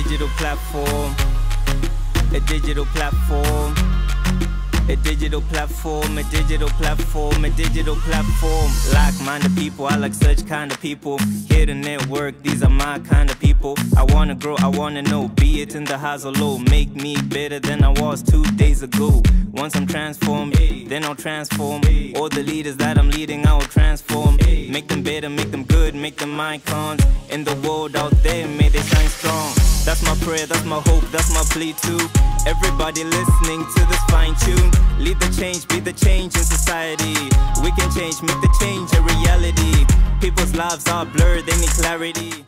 digital platform, a digital platform, a digital platform, a digital platform, a digital platform. Like-minded people, I like such kind of people. Here to network, these are my kind of people. I wanna grow, I wanna know, be it in the highs or low. Make me better than I was 2 days ago. Once I'm transformed, then I'll transform. All the leaders that I'm leading, I will transform. Make them better, make them good, make them icons. In the world out there, may they shine strong. That's my prayer, that's my hope, that's my plea too. Everybody listening to this fine tune. Lead the change, be the change in society. We can change, make the change a reality. People's lives are blurred, they need clarity.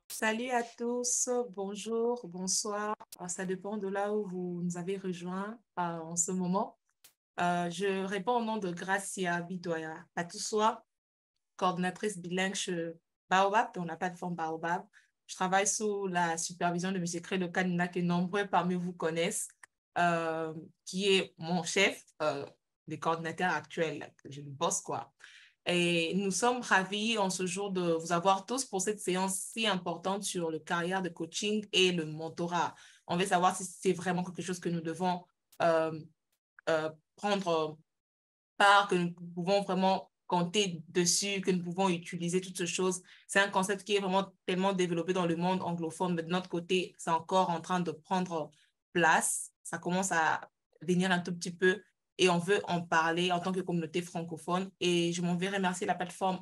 Salut à tous, bonjour, bonsoir. Ça dépend de là où vous nous avez rejoints en ce moment. Je réponds au nom de Gracia Bidoya Patoussoa, coordinatrice bilingue chez Baobab, dans la plateforme Baobab. Je travaille sous la supervision de M. Credo Kanina, que nombreux parmi vous connaissent, qui est mon chef, le coordinateur actuel, je le bosse quoi. Et nous sommes ravis en ce jour de vous avoir tous pour cette séance si importante sur le carrière de coaching et le mentorat. On veut savoir si c'est vraiment quelque chose que nous devons prendre part, que nous pouvons vraiment compter dessus, que nous pouvons utiliser toutes ces choses. C'est un concept qui est vraiment tellement développé dans le monde anglophone, mais de notre côté, c'est encore en train de prendre place. Ça commence à venir un tout petit peu et on veut en parler en tant que communauté francophone. Et je m'en vais remercier la plateforme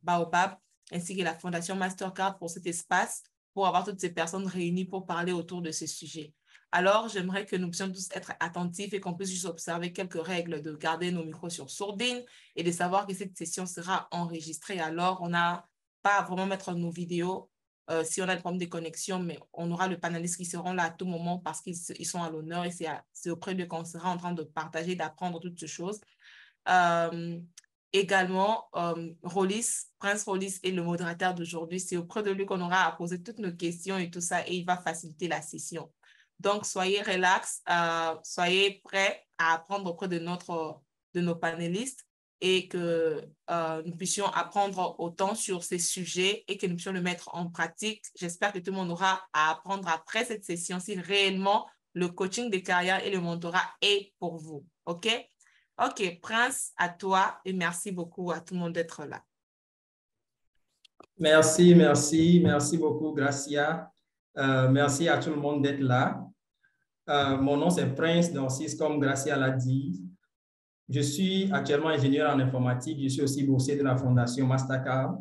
Baobab ainsi que la Fondation Mastercard pour cet espace, pour avoir toutes ces personnes réunies pour parler autour de ce sujet. Alors, j'aimerais que nous puissions tous être attentifs et qu'on puisse juste observer quelques règles, de garder nos micros sur sourdine et de savoir que cette session sera enregistrée. Alors, on n'a pas à vraiment mettre nos vidéos si on a des problèmes de connexion, mais on aura le panéliste qui seront là à tout moment parce qu'ils sont à l'honneur et c'est auprès d'eux qu'on sera en train de partager, d'apprendre toutes ces choses. Également, Prince Rollis est le modérateur d'aujourd'hui. C'est auprès de lui qu'on aura à poser toutes nos questions et tout ça et il va faciliter la session. Donc, soyez relax, soyez prêts à apprendre auprès de nos panélistes et que nous puissions apprendre autant sur ces sujets et que nous puissions le mettre en pratique. J'espère que tout le monde aura à apprendre après cette session si réellement le coaching de carrière et le mentorat est pour vous. OK? OK, Prince, à toi et merci beaucoup à tout le monde d'être là. Merci beaucoup, Gracia. Merci à tout le monde d'être là. Mon nom, c'est Prince Dorsis, comme Gracia l'a dit. Je suis actuellement ingénieur en informatique. Je suis aussi boursier de la Fondation Mastercard.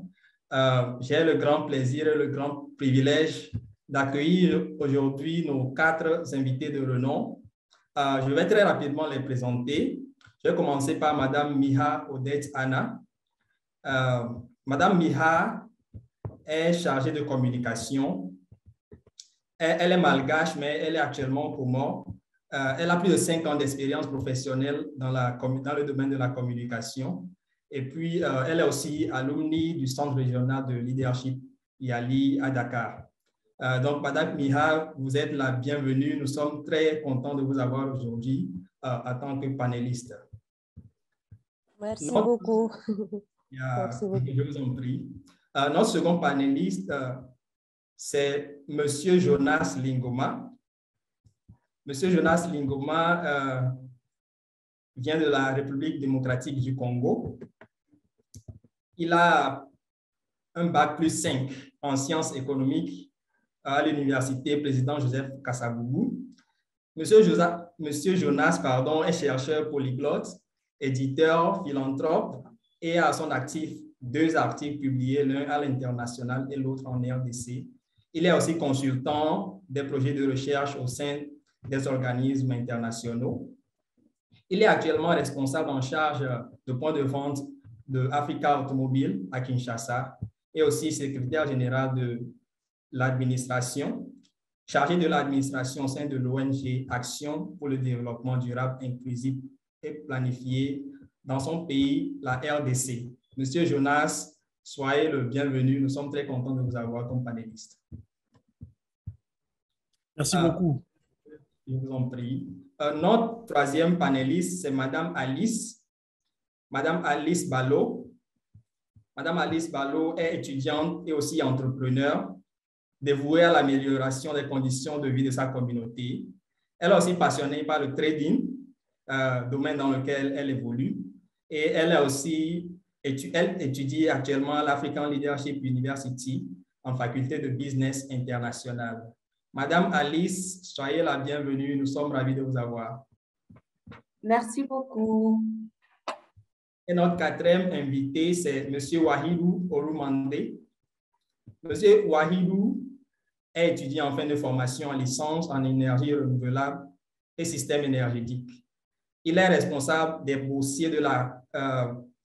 J'ai le grand plaisir et le grand privilège d'accueillir aujourd'hui nos 4 invités de renom. Je vais très rapidement les présenter. Je vais commencer par Madame Miha Odette Anna. Madame Miha est chargée de communication. Elle est malgache, mais elle est actuellement comore. Elle a plus de 5 ans d'expérience professionnelle dans le domaine de la communication. Et puis, elle est aussi alumni du Centre régional de leadership YALI à Dakar. Donc, Madame Miha, vous êtes la bienvenue. Nous sommes très contents de vous avoir aujourd'hui en tant que panéliste. Merci beaucoup. Merci beaucoup. Je vous en prie. Notre second panéliste, c'est M. Jonas Lingoma. M. Jonas Lingoma vient de la République démocratique du Congo. Il a un bac plus 5 en sciences économiques à l'université Président Joseph Kasavubu. M. Jonas est chercheur polyglotte, éditeur, philanthrope et a à son actif 2 articles publiés, l'un à l'international et l'autre en RDC. Il est aussi consultant des projets de recherche au sein des organismes internationaux. Il est actuellement responsable en charge de point de vente de Africa Automobile à Kinshasa et aussi secrétaire général de l'administration, chargé de l'administration au sein de l'ONG Action pour le développement durable, inclusif et planifié dans son pays, la RDC. Monsieur Jonas, soyez le bienvenu. Nous sommes très contents de vous avoir comme panéliste. Merci beaucoup. Je vous en prie. Notre troisième panéliste, c'est Madame Alice Ballot. Madame Alice Ballot est étudiante et aussi entrepreneur. dévouée à l'amélioration des conditions de vie de sa communauté. Elle est aussi passionnée par le trading, domaine dans lequel elle évolue. Et elle étudie actuellement l'African Leadership University en faculté de business international. Madame Alice, soyez la bienvenue. Nous sommes ravis de vous avoir. Merci beaucoup. Et notre quatrième invité, c'est M. Wahidou Orumande. M. Wahidou est étudiant en fin de formation en licence en énergie renouvelable et système énergétique. Il est responsable des boursiers de la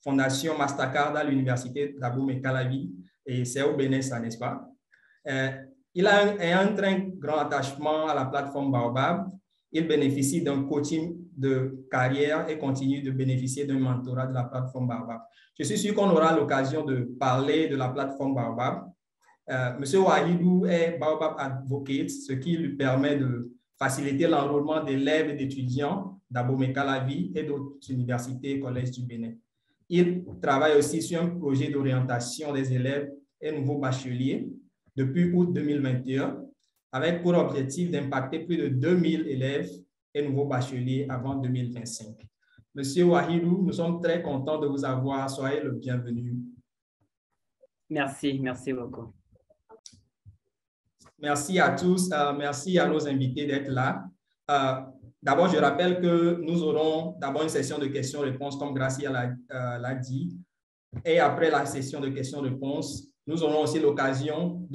Fondation Mastercard à l'Université d'Abomey-Calavi, et c'est au Bénin, ça, n'est-ce pas? Il a un très grand attachement à la plateforme Baobab. Il bénéficie d'un coaching de carrière et continue de bénéficier d'un mentorat de la plateforme Baobab. Je suis sûr qu'on aura l'occasion de parler de la plateforme Baobab. Monsieur Wahidou est Baobab Advocate, ce qui lui permet de faciliter l'enrôlement d'élèves et d'étudiants d'Abomey-Calavi et d'autres universités et collèges du Bénin. Il travaille aussi sur un projet d'orientation des élèves et nouveaux bacheliers depuis août 2021, avec pour objectif d'impacter plus de 2000 élèves et nouveaux bacheliers avant 2025. Monsieur Wahidou, nous sommes très contents de vous avoir. Soyez le bienvenu. Merci beaucoup. Merci à tous. Merci à nos invités d'être là. D'abord, je rappelle que nous aurons d'abord une session de questions-réponses, comme Gracia l'a dit. Et après la session de questions-réponses, nous aurons aussi l'occasion,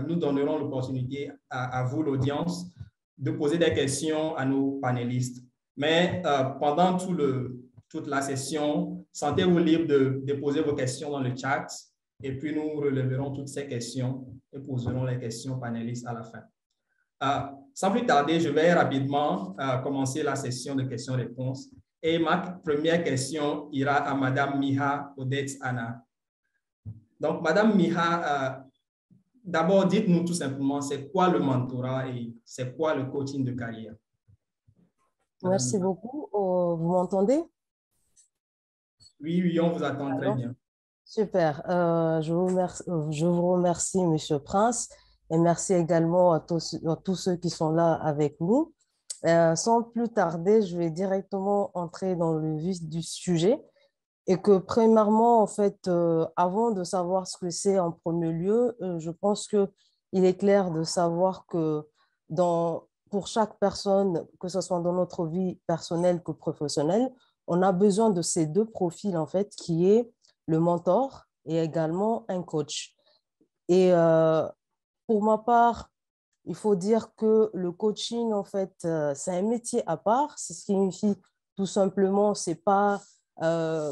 nous donnerons l'opportunité à vous, l'audience, de poser des questions à nos panélistes. Mais pendant toute la session, sentez-vous libre de déposer vos questions dans le chat et puis nous relèverons toutes ces questions et poserons les questions aux panélistes à la fin. Sans plus tarder, je vais rapidement commencer la session de questions-réponses. Et ma première question ira à Madame Miha Odette Anna. Donc, Madame Miha, d'abord, dites-nous tout simplement, c'est quoi le mentorat et c'est quoi le coaching de carrière? Merci beaucoup. Vous m'entendez? Oui, on vous attend très bien. Super. Je vous remercie, Monsieur Prince, et merci également à tous ceux qui sont là avec nous. Sans plus tarder, je vais directement entrer dans le vif du sujet. Et que premièrement, en fait, avant de savoir ce que c'est en premier lieu, je pense qu'il est clair de savoir que pour chaque personne, que ce soit dans notre vie personnelle que professionnelle, on a besoin de ces deux profils, en fait, qui est le mentor et également un coach. Et pour ma part, il faut dire que le coaching, en fait, c'est un métier à part. Ce qui signifie tout simplement, c'est pas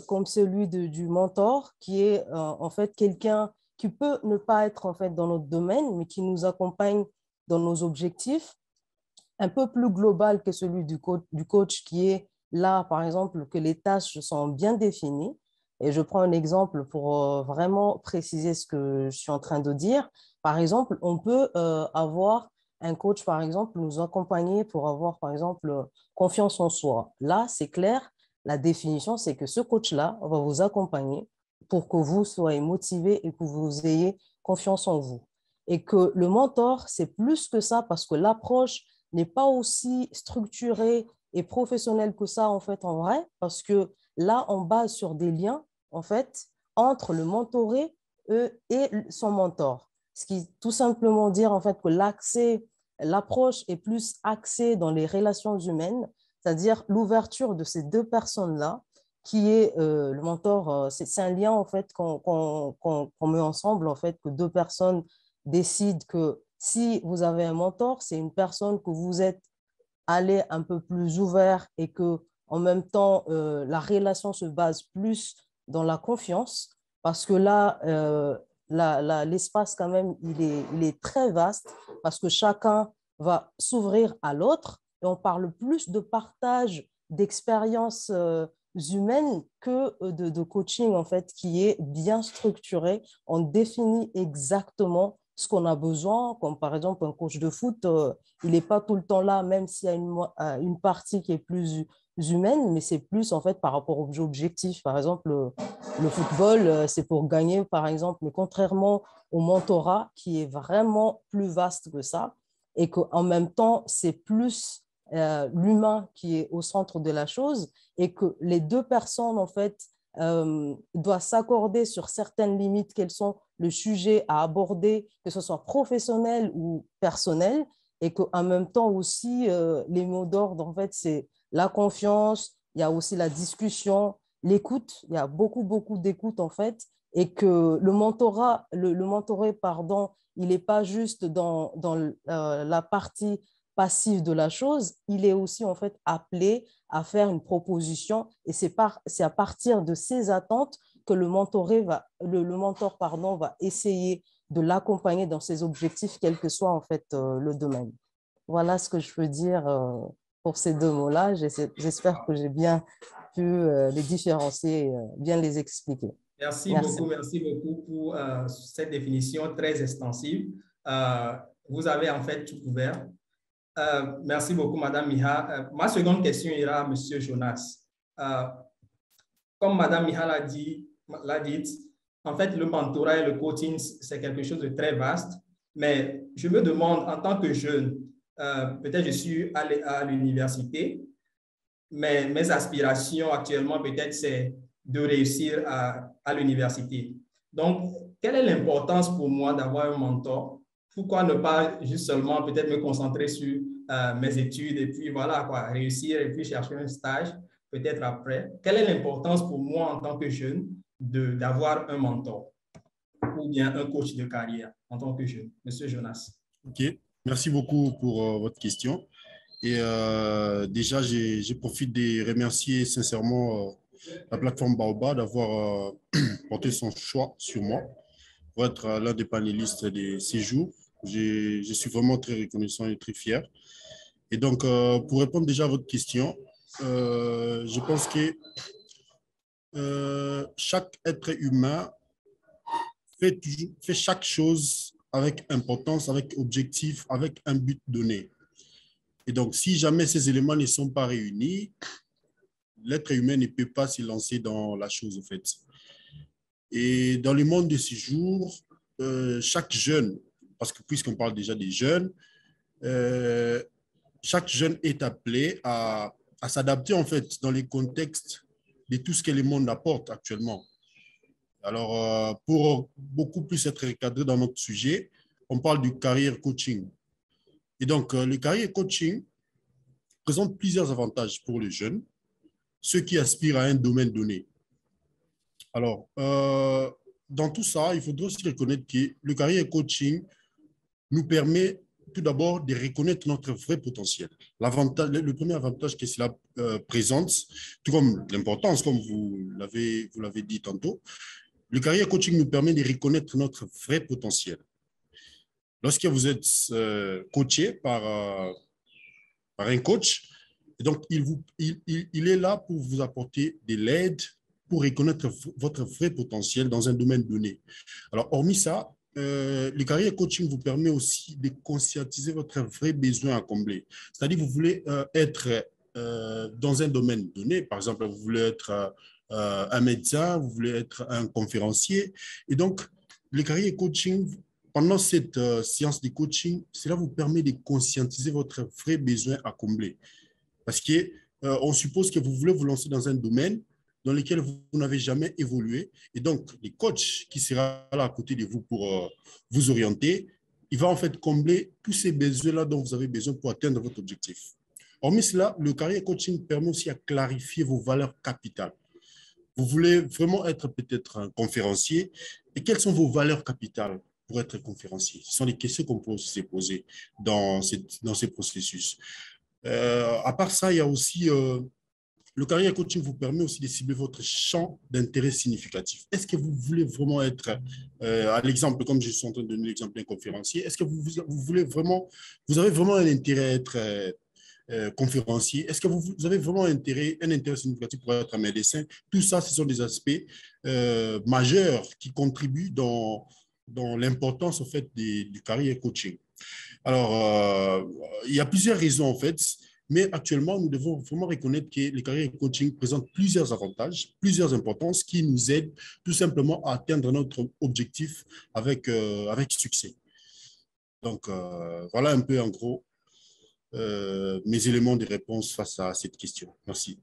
comme celui du mentor, qui est en fait quelqu'un qui peut ne pas être en fait dans notre domaine, mais qui nous accompagne dans nos objectifs, un peu plus global que celui du coach qui est là, par exemple, que les tâches sont bien définies. Et je prends un exemple pour vraiment préciser ce que je suis en train de dire. Par exemple, on peut avoir un coach, par exemple, nous accompagner pour avoir, par exemple, confiance en soi. Là, c'est clair. La définition, c'est que ce coach-là va vous accompagner pour que vous soyez motivé et que vous ayez confiance en vous. Et que le mentor, c'est plus que ça parce que l'approche n'est pas aussi structurée et professionnelle que ça, en fait, en vrai, parce que là, on base sur des liens, en fait, entre le mentoré et son mentor. Ce qui tout simplement dire, en fait, que l'approche est plus axée dans les relations humaines, c'est-à-dire l'ouverture de ces deux personnes-là, qui est le mentor, c'est un lien en fait qu'on met ensemble, en fait, que deux personnes décident que si vous avez un mentor, c'est une personne que vous êtes allé un peu plus ouvert et que en même temps, la relation se base plus dans la confiance, parce que là, l'espace quand même, il est très vaste, parce que chacun va s'ouvrir à l'autre. Et on parle plus de partage d'expériences humaines que de coaching, en fait, qui est bien structuré. On définit exactement ce qu'on a besoin, comme par exemple un coach de foot, il n'est pas tout le temps là, même s'il y a une partie qui est plus humaine, mais c'est plus en fait par rapport aux objectifs. Par exemple, le football, c'est pour gagner, par exemple, mais contrairement au mentorat, qui est vraiment plus vaste que ça, et qu'en même temps, c'est plus l'humain qui est au centre de la chose, et que les deux personnes, en fait, doivent s'accorder sur certaines limites, quels sont le sujet à aborder, que ce soit professionnel ou personnel, et qu'en même temps aussi, les mots d'ordre, en fait, c'est la confiance, il y a aussi la discussion, l'écoute, il y a beaucoup, beaucoup d'écoute, en fait, et que le mentoré, pardon, il n'est pas juste dans la partie passive de la chose, il est aussi en fait appelé à faire une proposition, et c'est à partir de ces attentes que le mentor va essayer de l'accompagner dans ses objectifs, quel que soit en fait le domaine. Voilà ce que je peux dire pour ces deux mots-là. J'espère que j'ai bien pu les différencier, bien les expliquer. Merci beaucoup pour cette définition très extensive. Vous avez en fait tout couvert. Merci beaucoup, Madame Miha. Ma seconde question ira à Monsieur Jonas. Comme Madame Miha l'a dit, en fait, le mentorat et le coaching, c'est quelque chose de très vaste. Mais je me demande, en tant que jeune, peut-être je suis à l'université, mais mes aspirations actuellement, peut-être, c'est de réussir à l'université. Donc, quelle est l'importance pour moi d'avoir un mentor? Pourquoi ne pas juste seulement peut-être me concentrer sur mes études et puis voilà, quoi, réussir et puis chercher un stage peut-être après? Quelle est l'importance pour moi en tant que jeune d'avoir un mentor ou bien un coach de carrière en tant que jeune? Monsieur Jonas. OK. Merci beaucoup pour votre question. Et déjà, je profite de remercier sincèrement la plateforme Baobab d'avoir porté son choix sur moi pour être l'un des panélistes de ces jours. Je suis vraiment très reconnaissant et très fier. Et donc, pour répondre déjà à votre question, je pense que chaque être humain fait chaque chose avec importance, avec objectif, avec un but donné. Et donc, si jamais ces éléments ne sont pas réunis, l'être humain ne peut pas se lancer dans la chose, en fait. Et dans le monde de ces jours, chaque jeune, parce que puisqu'on parle déjà des jeunes, chaque jeune est appelé à s'adapter, en fait, dans les contextes de tout ce que le monde apporte actuellement. Alors, pour beaucoup plus être recadré dans notre sujet, on parle du career coaching. Et donc, le career coaching présente plusieurs avantages pour les jeunes, ceux qui aspirent à un domaine donné. Alors, dans tout ça, il faudrait aussi reconnaître que le career coaching nous permet tout d'abord de reconnaître notre vrai potentiel. Le premier avantage que cela présente, tout comme l'importance, comme vous l'avez dit tantôt, le career coaching nous permet de reconnaître notre vrai potentiel. Lorsque vous êtes coaché par un coach, donc il est là pour vous apporter de l'aide, pour reconnaître votre vrai potentiel dans un domaine donné. Alors, hormis ça, le career coaching vous permet aussi de conscientiser votre vrai besoin à combler. C'est-à-dire, vous voulez être dans un domaine donné, par exemple, vous voulez être un médecin, vous voulez être un conférencier. Et donc, le career coaching, pendant cette séance de coaching, cela vous permet de conscientiser votre vrai besoin à combler. Parce qu'on suppose que vous voulez vous lancer dans un domaine dans lequel vous n'avez jamais évolué. Et donc, le coach qui sera là à côté de vous pour vous orienter, il va en fait combler tous ces besoins-là dont vous avez besoin pour atteindre votre objectif. Hormis cela, le career coaching permet aussi à clarifier vos valeurs capitales. Vous voulez vraiment être peut-être un conférencier. Et quelles sont vos valeurs capitales pour être conférencier? Ce sont les questions qu'on peut se poser dans ces processus. À part ça, il y a aussi le career coaching vous permet aussi de cibler votre champ d'intérêt significatif. Est-ce que vous voulez vraiment être, à l'exemple, comme je suis en train de donner l'exemple d'un conférencier, est-ce que vous voulez vraiment, vous avez vraiment un intérêt à être conférencier? Est-ce que vous avez vraiment un intérêt significatif pour être un médecin? Tout ça, ce sont des aspects majeurs qui contribuent dans dans l'importance en fait du career coaching. Alors, il y a plusieurs raisons en fait, mais actuellement, nous devons vraiment reconnaître que le career coaching présente plusieurs avantages, plusieurs importances qui nous aident tout simplement à atteindre notre objectif avec succès. Donc, voilà un peu en gros mes éléments de réponse face à cette question. Merci.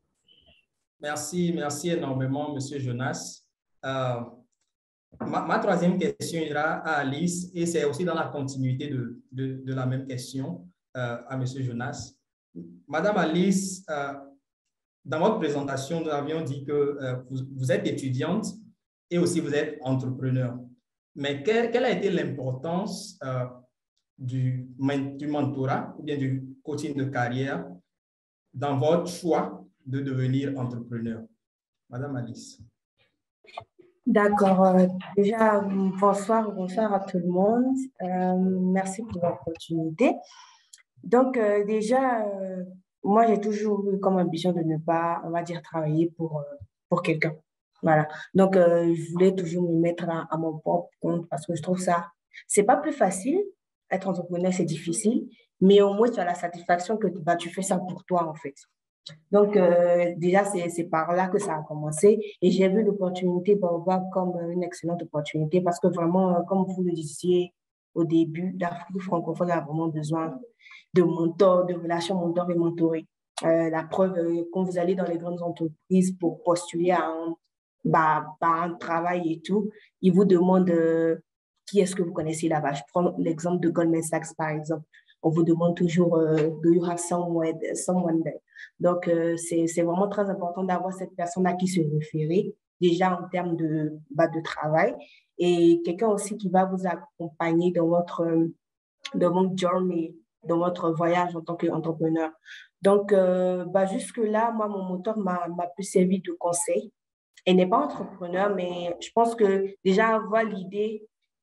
Merci énormément, M. Jonas. Ma troisième question ira à Alice et c'est aussi dans la continuité de la même question à M. Jonas. Madame Alice, dans votre présentation, nous avions dit que vous êtes étudiante et aussi vous êtes entrepreneur. Mais quelle a été l'importance du mentorat ou bien du coaching de carrière dans votre choix de devenir entrepreneur? Madame Alice. D'accord. Déjà, bonsoir à tout le monde. Merci pour l'opportunité. Donc, déjà, moi, j'ai toujours eu comme ambition de ne pas, on va dire, travailler pour quelqu'un. Voilà. Donc, je voulais toujours me mettre à mon propre compte parce que je trouve ça, c'est pas plus facile. Être entrepreneur, c'est difficile, mais au moins, tu as la satisfaction que bah, tu fais ça pour toi, en fait. Donc, déjà, c'est par là que ça a commencé. Et j'ai vu l'opportunité Baobab comme une excellente opportunité parce que vraiment, comme vous le disiez au début, l'Afrique francophone a vraiment besoin de mentors, de relations mentor et mentoré. La preuve, quand vous allez dans les grandes entreprises pour postuler à un travail et tout, ils vous demandent qui est-ce que vous connaissez là-bas. Je prends l'exemple de Goldman Sachs, par exemple. On vous demande toujours do you have someone there? Donc, c'est vraiment très important d'avoir cette personne à qui se référer, déjà en termes de travail, et quelqu'un aussi qui va vous accompagner dans votre journey, dans votre voyage en tant qu'entrepreneur. Donc, jusque-là, moi, mon mentor m'a plus servi de conseil. Elle n'est pas entrepreneur, mais je pense que déjà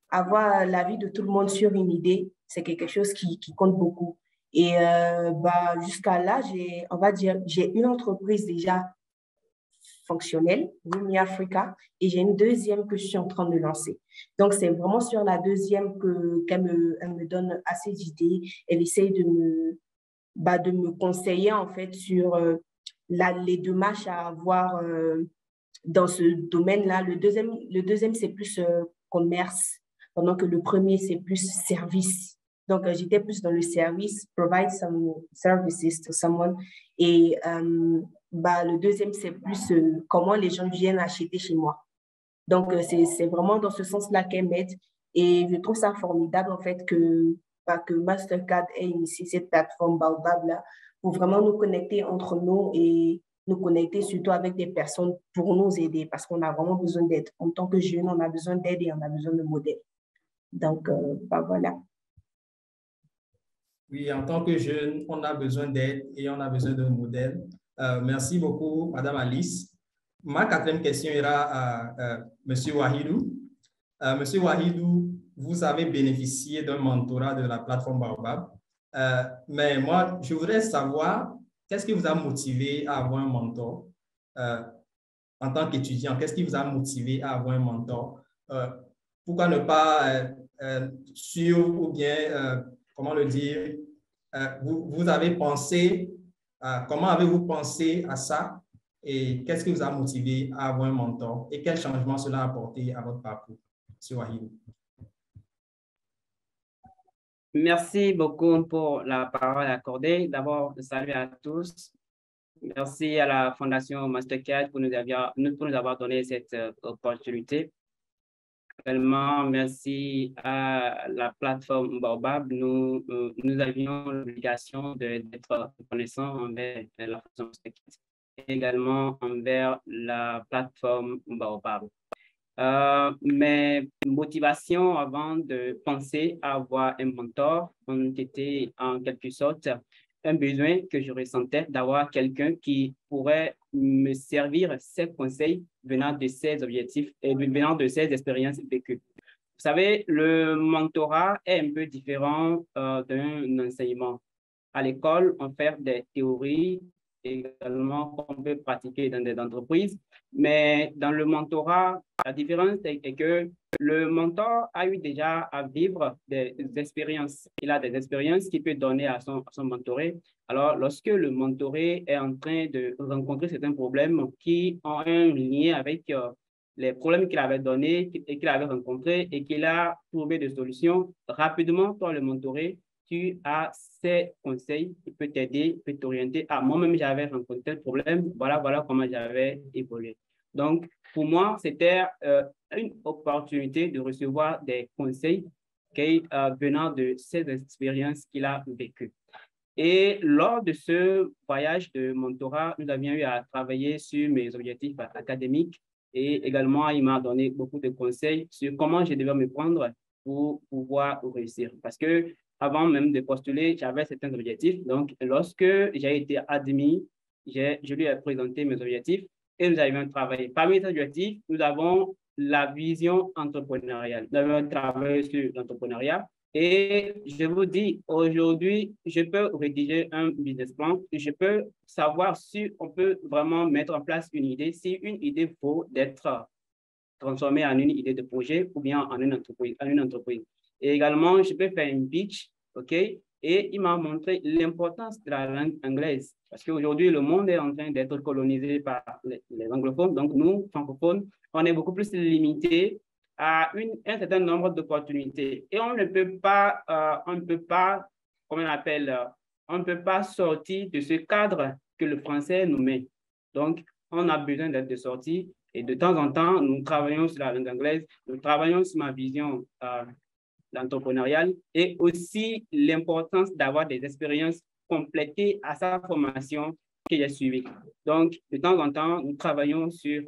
avoir l'avis de tout le monde sur une idée, c'est quelque chose qui compte beaucoup. Et jusqu'à là, j'ai une entreprise déjà fonctionnelle, Wimi Africa, et j'ai une deuxième que je suis en train de lancer. Donc, c'est vraiment sur la deuxième qu'elle me donne assez d'idées. Elle essaye de me conseiller, en fait, sur les démarches à avoir dans ce domaine-là. Le deuxième c'est plus commerce, pendant que le premier, c'est plus service. Donc, j'étais plus dans le service, provide some services to someone. Et le deuxième, c'est plus comment les gens viennent acheter chez moi. Donc, c'est vraiment dans ce sens-là qu'elle m'aide. Et je trouve ça formidable, en fait, que Mastercard ait initié cette plateforme Baobab-là pour vraiment nous connecter entre nous et nous connecter surtout avec des personnes pour nous aider parce qu'on a vraiment besoin d'aide. En tant que jeune, on a besoin d'aide et on a besoin de modèles. Donc, voilà. Oui, en tant que jeune, on a besoin d'aide et on a besoin de modèles. Merci beaucoup, Madame Alice. Ma quatrième question ira à Monsieur Wahidou. Monsieur Wahidou, vous avez bénéficié d'un mentorat de la plateforme Baobab. Mais moi, je voudrais savoir qu'est-ce qui vous a motivé à avoir un mentor en tant qu'étudiant? Qu'est-ce qui vous a motivé à avoir un mentor? Pourquoi ne pas ou bien, comment le dire, vous avez pensé, comment avez-vous pensé à ça et qu'est-ce qui vous a motivé à avoir un mentor et quel changement cela a apporté à votre parcours, M. Wahidou? Merci beaucoup pour la parole accordée. D'abord, salut à tous. Merci à la Fondation Mastercard pour nous avoir donné cette opportunité. Également, merci à la plateforme Baobab. Nous avions l'obligation d'être reconnaissants envers la Fondation Mastercard et également envers la plateforme Baobab. Mes motivations avant de penser à avoir un mentor ont été en quelque sorte un besoin que je ressentais d'avoir quelqu'un qui pourrait me servir ses conseils venant de ses objectifs et venant de ses expériences vécues. Vous savez, le mentorat est un peu différent d'un enseignement. À l'école, on fait des théories également qu'on peut pratiquer dans des entreprises. Mais dans le mentorat, la différence est que le mentor a eu déjà à vivre des expériences. Il a des expériences qu'il peut donner à son mentoré. Alors, lorsque le mentoré est en train de rencontrer certains problèmes qui ont un lien avec les problèmes qu'il avait donnés et qu'il avait rencontrés et qu'il a trouvé des solutions, rapidement, toi, le mentoré, tu as ces conseils qui peuvent t'aider, peut t'orienter. Ah, moi-même, j'avais rencontré tel problème, voilà comment j'avais évolué. Donc, pour moi, c'était une opportunité de recevoir des conseils venant de ces expériences qu'il a vécues. Et lors de ce voyage de mentorat, nous avions eu à travailler sur mes objectifs académiques et également, il m'a donné beaucoup de conseils sur comment je devais me prendre pour pouvoir réussir. Parce que avant même de postuler, j'avais certains objectifs. Donc, lorsque j'ai été admis, je lui ai présenté mes objectifs et nous avions travaillé. Parmi ces objectifs, nous avons la vision entrepreneuriale. Nous avons travaillé sur l'entrepreneuriat. Et je vous dis, aujourd'hui, je peux rédiger un business plan. Je peux savoir si on peut vraiment mettre en place une idée, si une idée vaut d'être transformée en une idée de projet ou bien en une entreprise. Et également, je peux faire une pitch, OK? Et il m'a montré l'importance de la langue anglaise. Parce qu'aujourd'hui, le monde est en train d'être colonisé par les anglophones. Donc, nous, francophones, on est beaucoup plus limités à un certain nombre d'opportunités. Et on ne peut pas, comment on appelle, on ne peut pas sortir de ce cadre que le français nous met. Donc, on a besoin d'être sorti. Et de temps en temps, nous travaillons sur la langue anglaise, nous travaillons sur ma vision entrepreneuriale et aussi l'importance d'avoir des expériences complétées à sa formation que j'ai suivie. Donc, de temps en temps, nous travaillons sur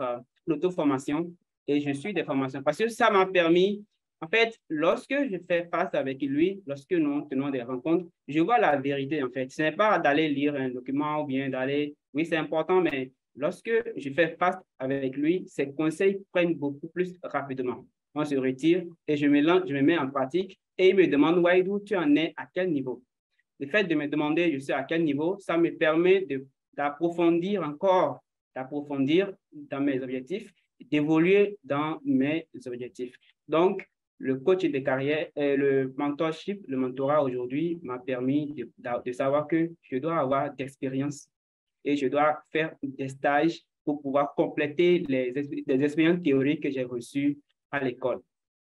l'auto-formation et je suis des formations parce que ça m'a permis, en fait, lorsque je fais face avec lui, lorsque nous tenons des rencontres, je vois la vérité, en fait. Ce n'est pas d'aller lire un document ou bien d'aller, oui, c'est important, mais lorsque je fais face avec lui, ses conseils prennent beaucoup plus rapidement. On se retire et je me mets en pratique et il me demande, Waïdou, tu en es à quel niveau? Le fait de me demander, je sais à quel niveau, ça me permet d'approfondir encore, d'approfondir dans mes objectifs, d'évoluer dans mes objectifs. Donc, le coach de carrière, le mentorship, le mentorat aujourd'hui m'a permis de savoir que je dois avoir d'expérience et je dois faire des stages pour pouvoir compléter les expériences théoriques que j'ai reçues à l'école.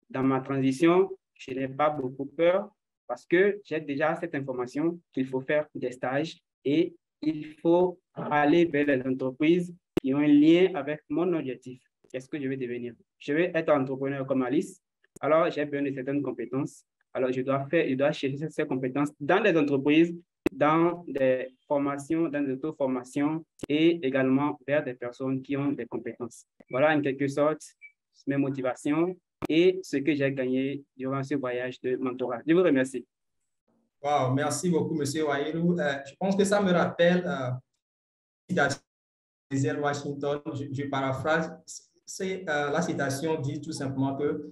Dans ma transition, je n'ai pas beaucoup peur parce que j'ai déjà cette information qu'il faut faire des stages et il faut aller vers les entreprises qui ont un lien avec mon objectif. Qu'est-ce que je vais devenir? Je vais être entrepreneur comme Alice. Alors, j'ai besoin de certaines compétences. Alors, je dois chercher ces compétences dans des entreprises, dans des formations, dans des auto-formations et également vers des personnes qui ont des compétences. Voilà, en quelque sorte, mes motivations et ce que j'ai gagné durant ce voyage de mentorat. Je vous remercie. Wow, merci beaucoup, M. Waïdou. Je pense que ça me rappelle citation de Denzel Washington. Je paraphrase. La citation dit tout simplement que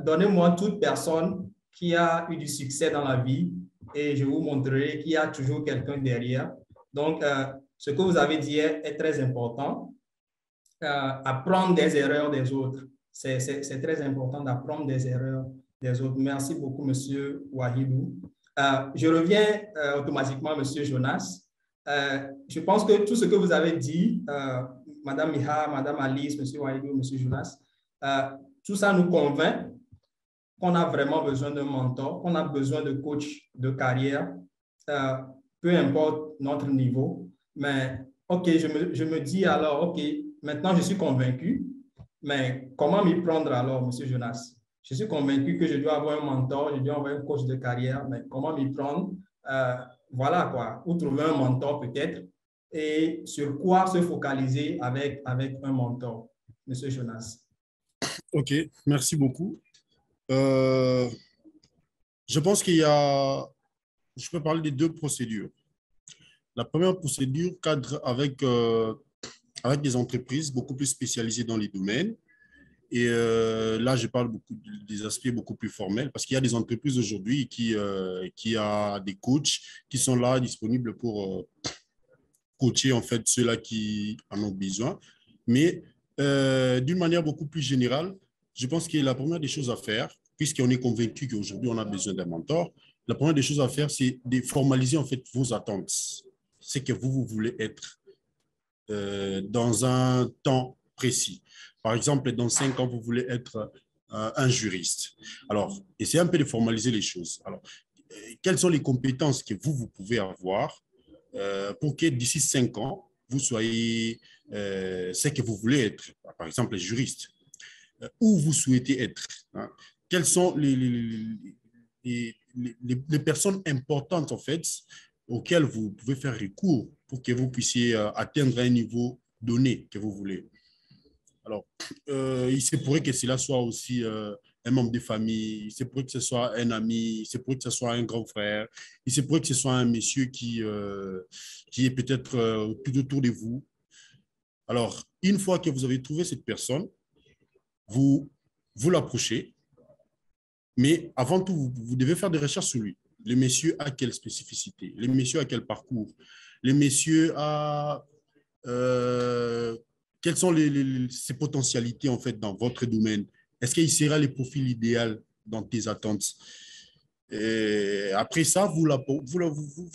donnez-moi toute personne qui a eu du succès dans la vie et je vous montrerai qu'il y a toujours quelqu'un derrière. Donc, ce que vous avez dit est très important. Apprendre des erreurs des autres. C'est très important d'apprendre des erreurs des autres. Merci beaucoup, M. Waïdou. Je reviens automatiquement à M. Jonas. Je pense que tout ce que vous avez dit, Mme Miha, Mme Alice, M. Waïdou, M. Jonas, tout ça nous convainc qu'on a vraiment besoin d'un mentor, qu'on a besoin de coach de carrière, peu importe notre niveau. Mais OK, je me dis alors, OK, maintenant je suis convaincu, mais comment m'y prendre alors, M. Jonas? Je suis convaincu que je dois avoir un mentor, je dois avoir un coach de carrière, mais comment m'y prendre? Voilà quoi, où trouver un mentor peut-être et sur quoi se focaliser avec un mentor, M. Jonas. OK, merci beaucoup. Je pense je peux parler des deux procédures. La première procédure cadre avec des entreprises beaucoup plus spécialisées dans les domaines. Et là, je parle des aspects beaucoup plus formels parce qu'il y a des entreprises aujourd'hui qui a des coachs qui sont là disponibles pour coacher en fait ceux-là qui en ont besoin. Mais d'une manière beaucoup plus générale, je pense que la première des choses à faire, puisqu'on est convaincu qu'aujourd'hui on a besoin d'un mentor, la première des choses à faire, c'est de formaliser en fait vos attentes. C'est que vous voulez être dans un temps précis. Par exemple, dans 5 ans, vous voulez être un juriste. Alors, essayez un peu de formaliser les choses. Alors, quelles sont les compétences que vous pouvez avoir pour que d'ici 5 ans, vous soyez ce que vous voulez être, par exemple, juriste, où vous souhaitez être, hein. Quelles sont les personnes importantes, en fait, auxquelles vous pouvez faire recours pour que vous puissiez atteindre un niveau donné que vous voulez. Alors, il se pourrait que cela soit aussi un membre de famille, il se pourrait que ce soit un ami, il se pourrait que ce soit un grand frère, il se pourrait que ce soit un monsieur qui est peut-être tout autour de vous. Alors, une fois que vous avez trouvé cette personne, vous l'approchez, mais avant tout, vous devez faire des recherches sur lui. Le monsieur a quelle spécificité? Le monsieur a quel parcours? Le monsieur a... quelles sont ses potentialités en fait dans votre domaine? Est-ce qu'il sera le profil idéal dans tes attentes? Et après ça, vous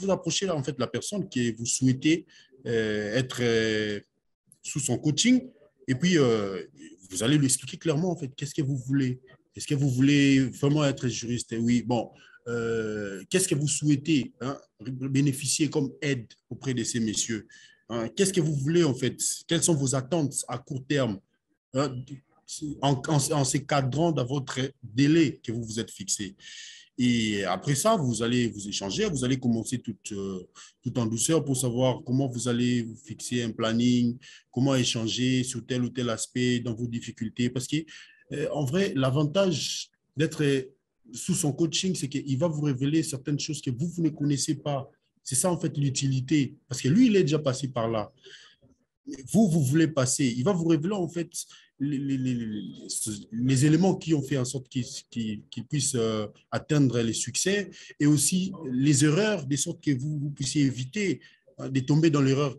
approchez en fait la personne que vous souhaitez être sous son coaching, et puis vous allez lui expliquer clairement en fait qu'est-ce que vous voulez. Est-ce que vous voulez vraiment être juriste? Oui, bon. Qu'est-ce que vous souhaitez bénéficier comme aide auprès de ces messieurs? Qu'est-ce que vous voulez en fait? Quelles sont vos attentes à court terme en se cadrant dans votre délai que vous vous êtes fixé? Et après ça, vous allez vous échanger, vous allez commencer tout en douceur pour savoir comment vous allez vous fixer un planning, comment échanger sur tel ou tel aspect dans vos difficultés. Parce que en vrai, l'avantage d'être sous son coaching, c'est qu'il va vous révéler certaines choses que vous ne connaissez pas. C'est ça, en fait, l'utilité. Parce que lui, il est déjà passé par là. Vous voulez passer. Il va vous révéler, en fait, les éléments qui ont fait en sorte qu'il puisse atteindre les succès, et aussi les erreurs, de sorte que vous puissiez éviter de tomber dans l'erreur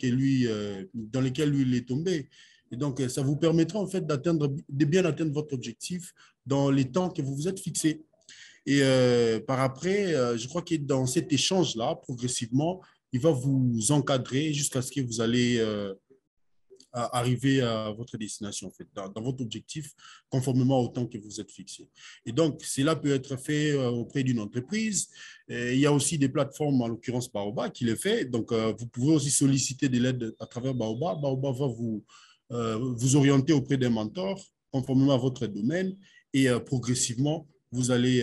dans laquelle lui, il est tombé. Et donc, ça vous permettra, en fait, de bien atteindre votre objectif dans les temps que vous vous êtes fixés. Et par après, je crois que dans cet échange-là, progressivement, il va vous encadrer jusqu'à ce que vous allez arriver à votre destination, en fait, dans votre objectif, conformément au temps que vous êtes fixé. Et donc, cela peut être fait auprès d'une entreprise. Et il y a aussi des plateformes, en l'occurrence Baobab, qui le fait. Donc, vous pouvez aussi solliciter de l'aide à travers Baobab. Baobab va vous orienter auprès d'un mentor, conformément à votre domaine, et progressivement, vous allez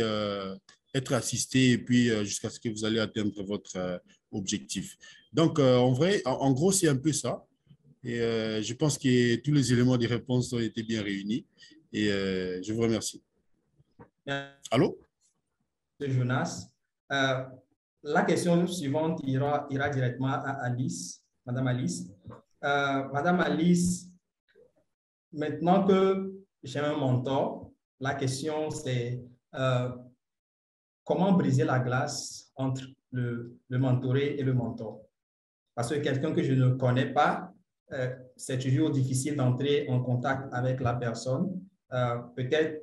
être assisté, et puis jusqu'à ce que vous allez atteindre votre objectif. Donc, en vrai, en gros, c'est un peu ça. Et je pense que tous les éléments de réponse ont été bien réunis. Et je vous remercie. Allô? Jonas. La question suivante ira directement à Alice, Madame Alice. Madame Alice, maintenant que j'ai un mentor, la question c'est comment briser la glace entre le mentoré et le mentor? Parce que quelqu'un que je ne connais pas, c'est toujours difficile d'entrer en contact avec la personne. Peut-être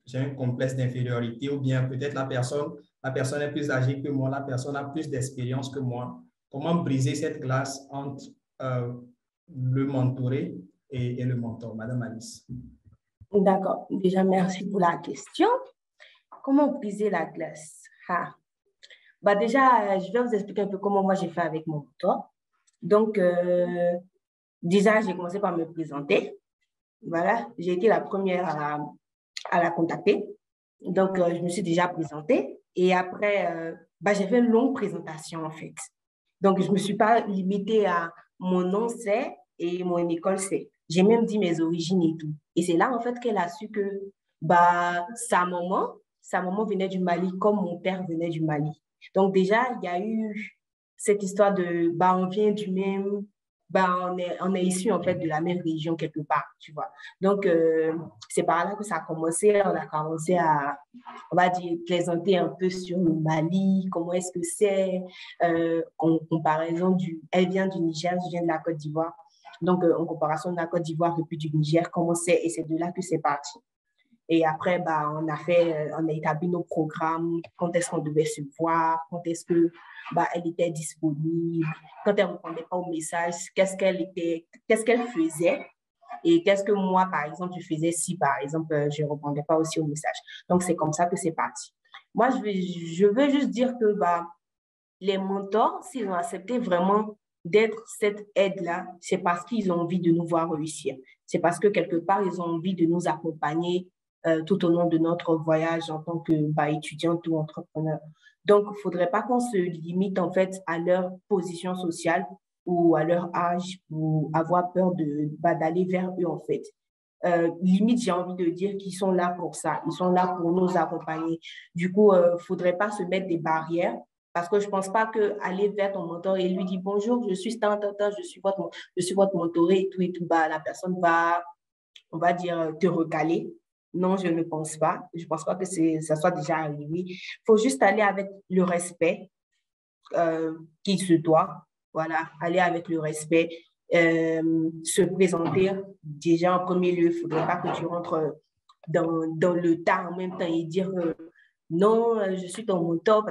j'ai un complexe d'infériorité, ou bien peut-être la personne est plus âgée que moi, la personne a plus d'expérience que moi. Comment briser cette glace entre le mentoré et le mentor? Madame Alice. D'accord. Déjà, merci pour la question. Comment briser la glace? Déjà, je vais vous expliquer un peu comment moi j'ai fait avec mon mentor. Donc, déjà, j'ai commencé par me présenter. Voilà, j'ai été la première à la contacter. Donc, je me suis déjà présentée. Et après, j'ai fait une longue présentation, en fait. Donc, je ne me suis pas limitée à mon nom, c'est, et mon école, c'est. J'ai même dit mes origines et tout. Et c'est là, en fait, qu'elle a su que sa maman venait du Mali comme mon père venait du Mali. Donc, déjà, il y a eu cette histoire de, on vient ben, on est issus en fait de la même région quelque part, tu vois. Donc, c'est par là que ça a commencé. On a commencé à, on va dire, plaisanter un peu sur le Mali, comment est-ce que c'est, en comparaison elle vient du Niger, je viens de la Côte d'Ivoire. Donc, en comparaison de la Côte d'Ivoire et puis du Niger, comment c'est, et c'est de là que c'est parti. Et après, bah, on a établi nos programmes, quand est-ce qu'on devait se voir, quand est-ce que bah, elle était disponible, quand elle ne répondait pas au message, qu'est-ce qu'elle faisait et qu'est-ce que moi, par exemple, je faisais si, par exemple, je ne répondais pas aussi au message. Donc, c'est comme ça que c'est parti. Moi, je veux juste dire que bah, les mentors, s'ils ont accepté vraiment d'être cette aide-là, c'est parce qu'ils ont envie de nous voir réussir. C'est parce que quelque part, ils ont envie de nous accompagner tout au long de notre voyage en tant que bah, étudiante ou entrepreneur. Donc, il ne faudrait pas qu'on se limite en fait à leur position sociale ou à leur âge ou avoir peur d'aller vers eux en fait. Limite, j'ai envie de dire qu'ils sont là pour ça. Ils sont là pour nous accompagner. Du coup, il ne faudrait pas se mettre des barrières parce que je ne pense pas qu'aller vers ton mentor et lui dire bonjour, je suis tant, je suis votre mentoré et tout, bah, la personne va, on va dire, te recaler. Non, je ne pense pas. Je ne pense pas que ça soit déjà arrivé. Il faut juste aller avec le respect qu'il se doit. Voilà, aller avec le respect, se présenter déjà en premier lieu. Il ne faudrait pas que tu rentres dans le tas en même temps et dire non, je suis ton mentor.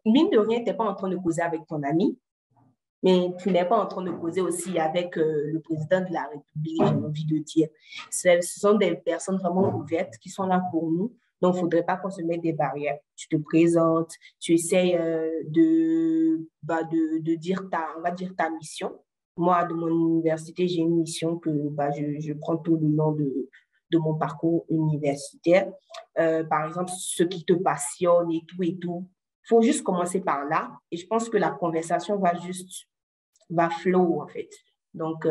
Mine de rien, tu n'es pas en train de causer avec ton ami. Mais tu n'es pas en train de causer aussi avec le président de la République, j'ai envie de dire. Ce sont des personnes vraiment ouvertes qui sont là pour nous. Donc, il ne faudrait pas qu'on se mette des barrières. Tu te présentes, tu essayes de dire on va dire ta mission. Moi, de mon université, j'ai une mission que je prends tout le long de mon parcours universitaire. Par exemple, ce qui te passionne et tout et tout. Il faut juste commencer par là. Et je pense que la conversation va flow, en fait. Donc,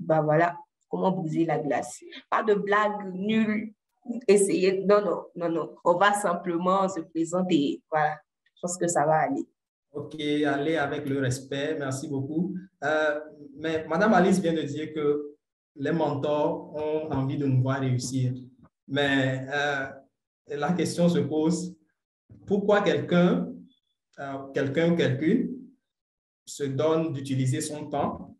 voilà, comment briser la glace. Pas de blague nulle, essayer. Non. On va simplement se présenter. Voilà, je pense que ça va aller. OK, allez avec le respect. Merci beaucoup. Mais Madame Alice vient de dire que les mentors ont envie de nous voir réussir. Mais la question se pose, pourquoi quelqu'un ou quelqu'une se donne d'utiliser son temps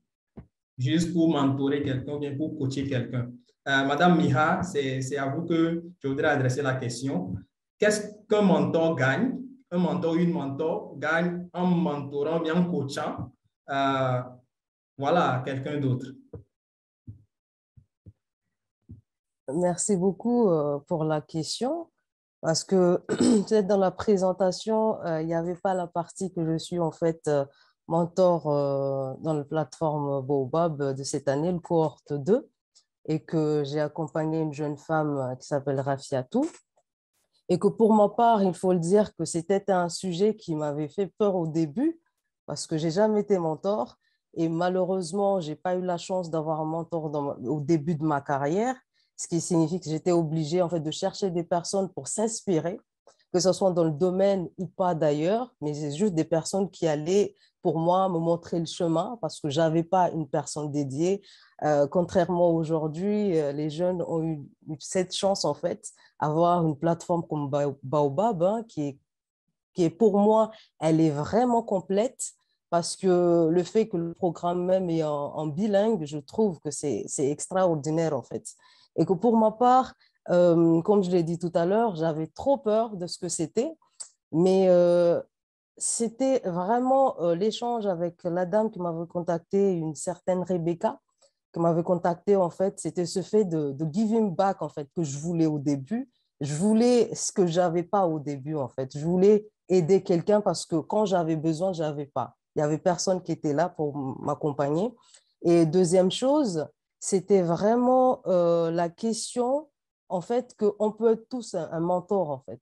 juste pour mentorer quelqu'un ou bien pour coacher quelqu'un. Madame Miha, c'est à vous que je voudrais adresser la question. Qu'est-ce qu'un mentor gagne? Un mentor ou une mentor gagne en mentorant, bien en coachant quelqu'un d'autre. Merci beaucoup pour la question. Parce que peut-être dans la présentation, il n'y avait pas la partie que je suis en fait mentor dans la plateforme Baobab de cette année, le cohorte 2, et que j'ai accompagné une jeune femme qui s'appelle Rafiatou. Et que pour ma part, il faut le dire que c'était un sujet qui m'avait fait peur au début, parce que je n'ai jamais été mentor. Et malheureusement, je n'ai pas eu la chance d'avoir un mentor au début de ma carrière, ce qui signifie que j'étais obligée en fait, de chercher des personnes pour s'inspirer, que ce soit dans le domaine ou pas d'ailleurs, mais c'est juste des personnes qui allaient pour moi me montrer le chemin parce que je n'avais pas une personne dédiée. Contrairement aujourd'hui, les jeunes ont eu cette chance en fait, avoir une plateforme comme Baobab hein, qui est pour moi, elle est vraiment complète parce que le fait que le programme même est en bilingue, je trouve que c'est extraordinaire en fait. Et que pour ma part, comme je l'ai dit tout à l'heure, j'avais trop peur de ce que c'était, mais c'était vraiment l'échange avec la dame qui m'avait contacté, une certaine Rebecca, qui m'avait contacté en fait, c'était ce fait de giving back en fait que je voulais au début. Je voulais ce que j'avais pas au début en fait. Je voulais aider quelqu'un parce que quand j'avais besoin, j'avais pas. Il y avait personne qui était là pour m'accompagner. Et deuxième chose, c'était vraiment la question en fait qu'on peut être tous un mentor en fait.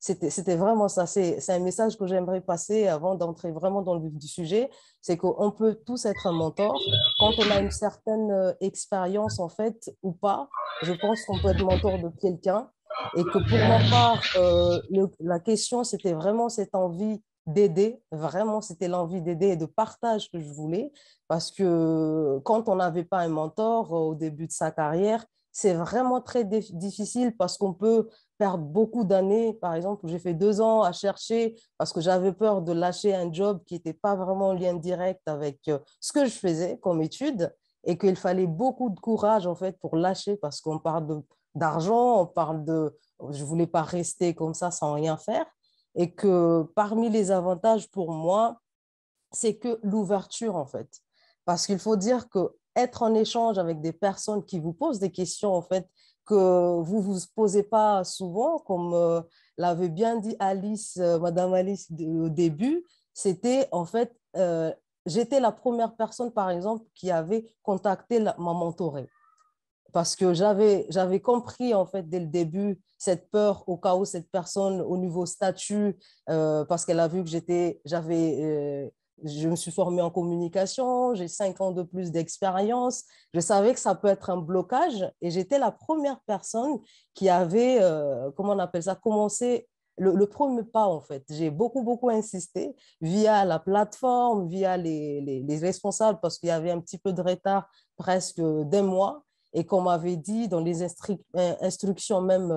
C'était vraiment ça. C'est un message que j'aimerais passer avant d'entrer vraiment dans le vif du sujet. C'est qu'on peut tous être un mentor. Quand on a une certaine expérience, en fait, ou pas, je pense qu'on peut être mentor de quelqu'un. Et que pour ma part, la question, c'était vraiment cette envie d'aider. Vraiment, c'était l'envie d'aider et de partage que je voulais. Parce que quand on n'avait pas un mentor au début de sa carrière, c'est vraiment très difficile parce qu'on peut perdre beaucoup d'années. Par exemple, j'ai fait 2 ans à chercher parce que j'avais peur de lâcher un job qui n'était pas vraiment en lien direct avec ce que je faisais comme étude et qu'il fallait beaucoup de courage en fait pour lâcher parce qu'on parle d'argent, on parle de... Je ne voulais pas rester comme ça sans rien faire et que parmi les avantages pour moi, c'est que l'ouverture en fait. Parce qu'il faut dire que être en échange avec des personnes qui vous posent des questions en fait que vous ne vous posez pas souvent, comme l'avait bien dit Alice, Madame Alice au début, c'était en fait, j'étais la première personne par exemple qui avait contacté ma mentorée parce que j'avais compris en fait dès le début cette peur au cas où cette personne au niveau statut, parce qu'elle a vu que je me suis formée en communication, j'ai 5 ans de plus d'expérience, je savais que ça peut être un blocage et j'étais la première personne qui avait, comment on appelle ça, commencé le premier pas en fait. J'ai beaucoup insisté via la plateforme, via les responsables parce qu'il y avait un petit peu de retard presque d'1 mois. Et qu'on m'avait dit dans les instructions même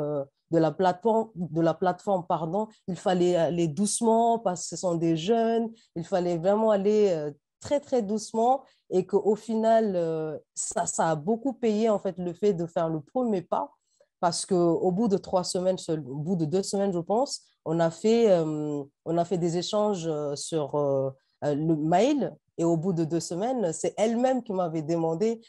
de la plateforme, pardon, il fallait aller doucement parce que ce sont des jeunes, il fallait vraiment aller très doucement et qu'au final, ça a beaucoup payé en fait le fait de faire le premier pas parce qu'au bout de 3 semaines, au bout de 2 semaines, je pense, on a fait des échanges sur le mail. Et au bout de 2 semaines, c'est elle-même qui m'avait demandé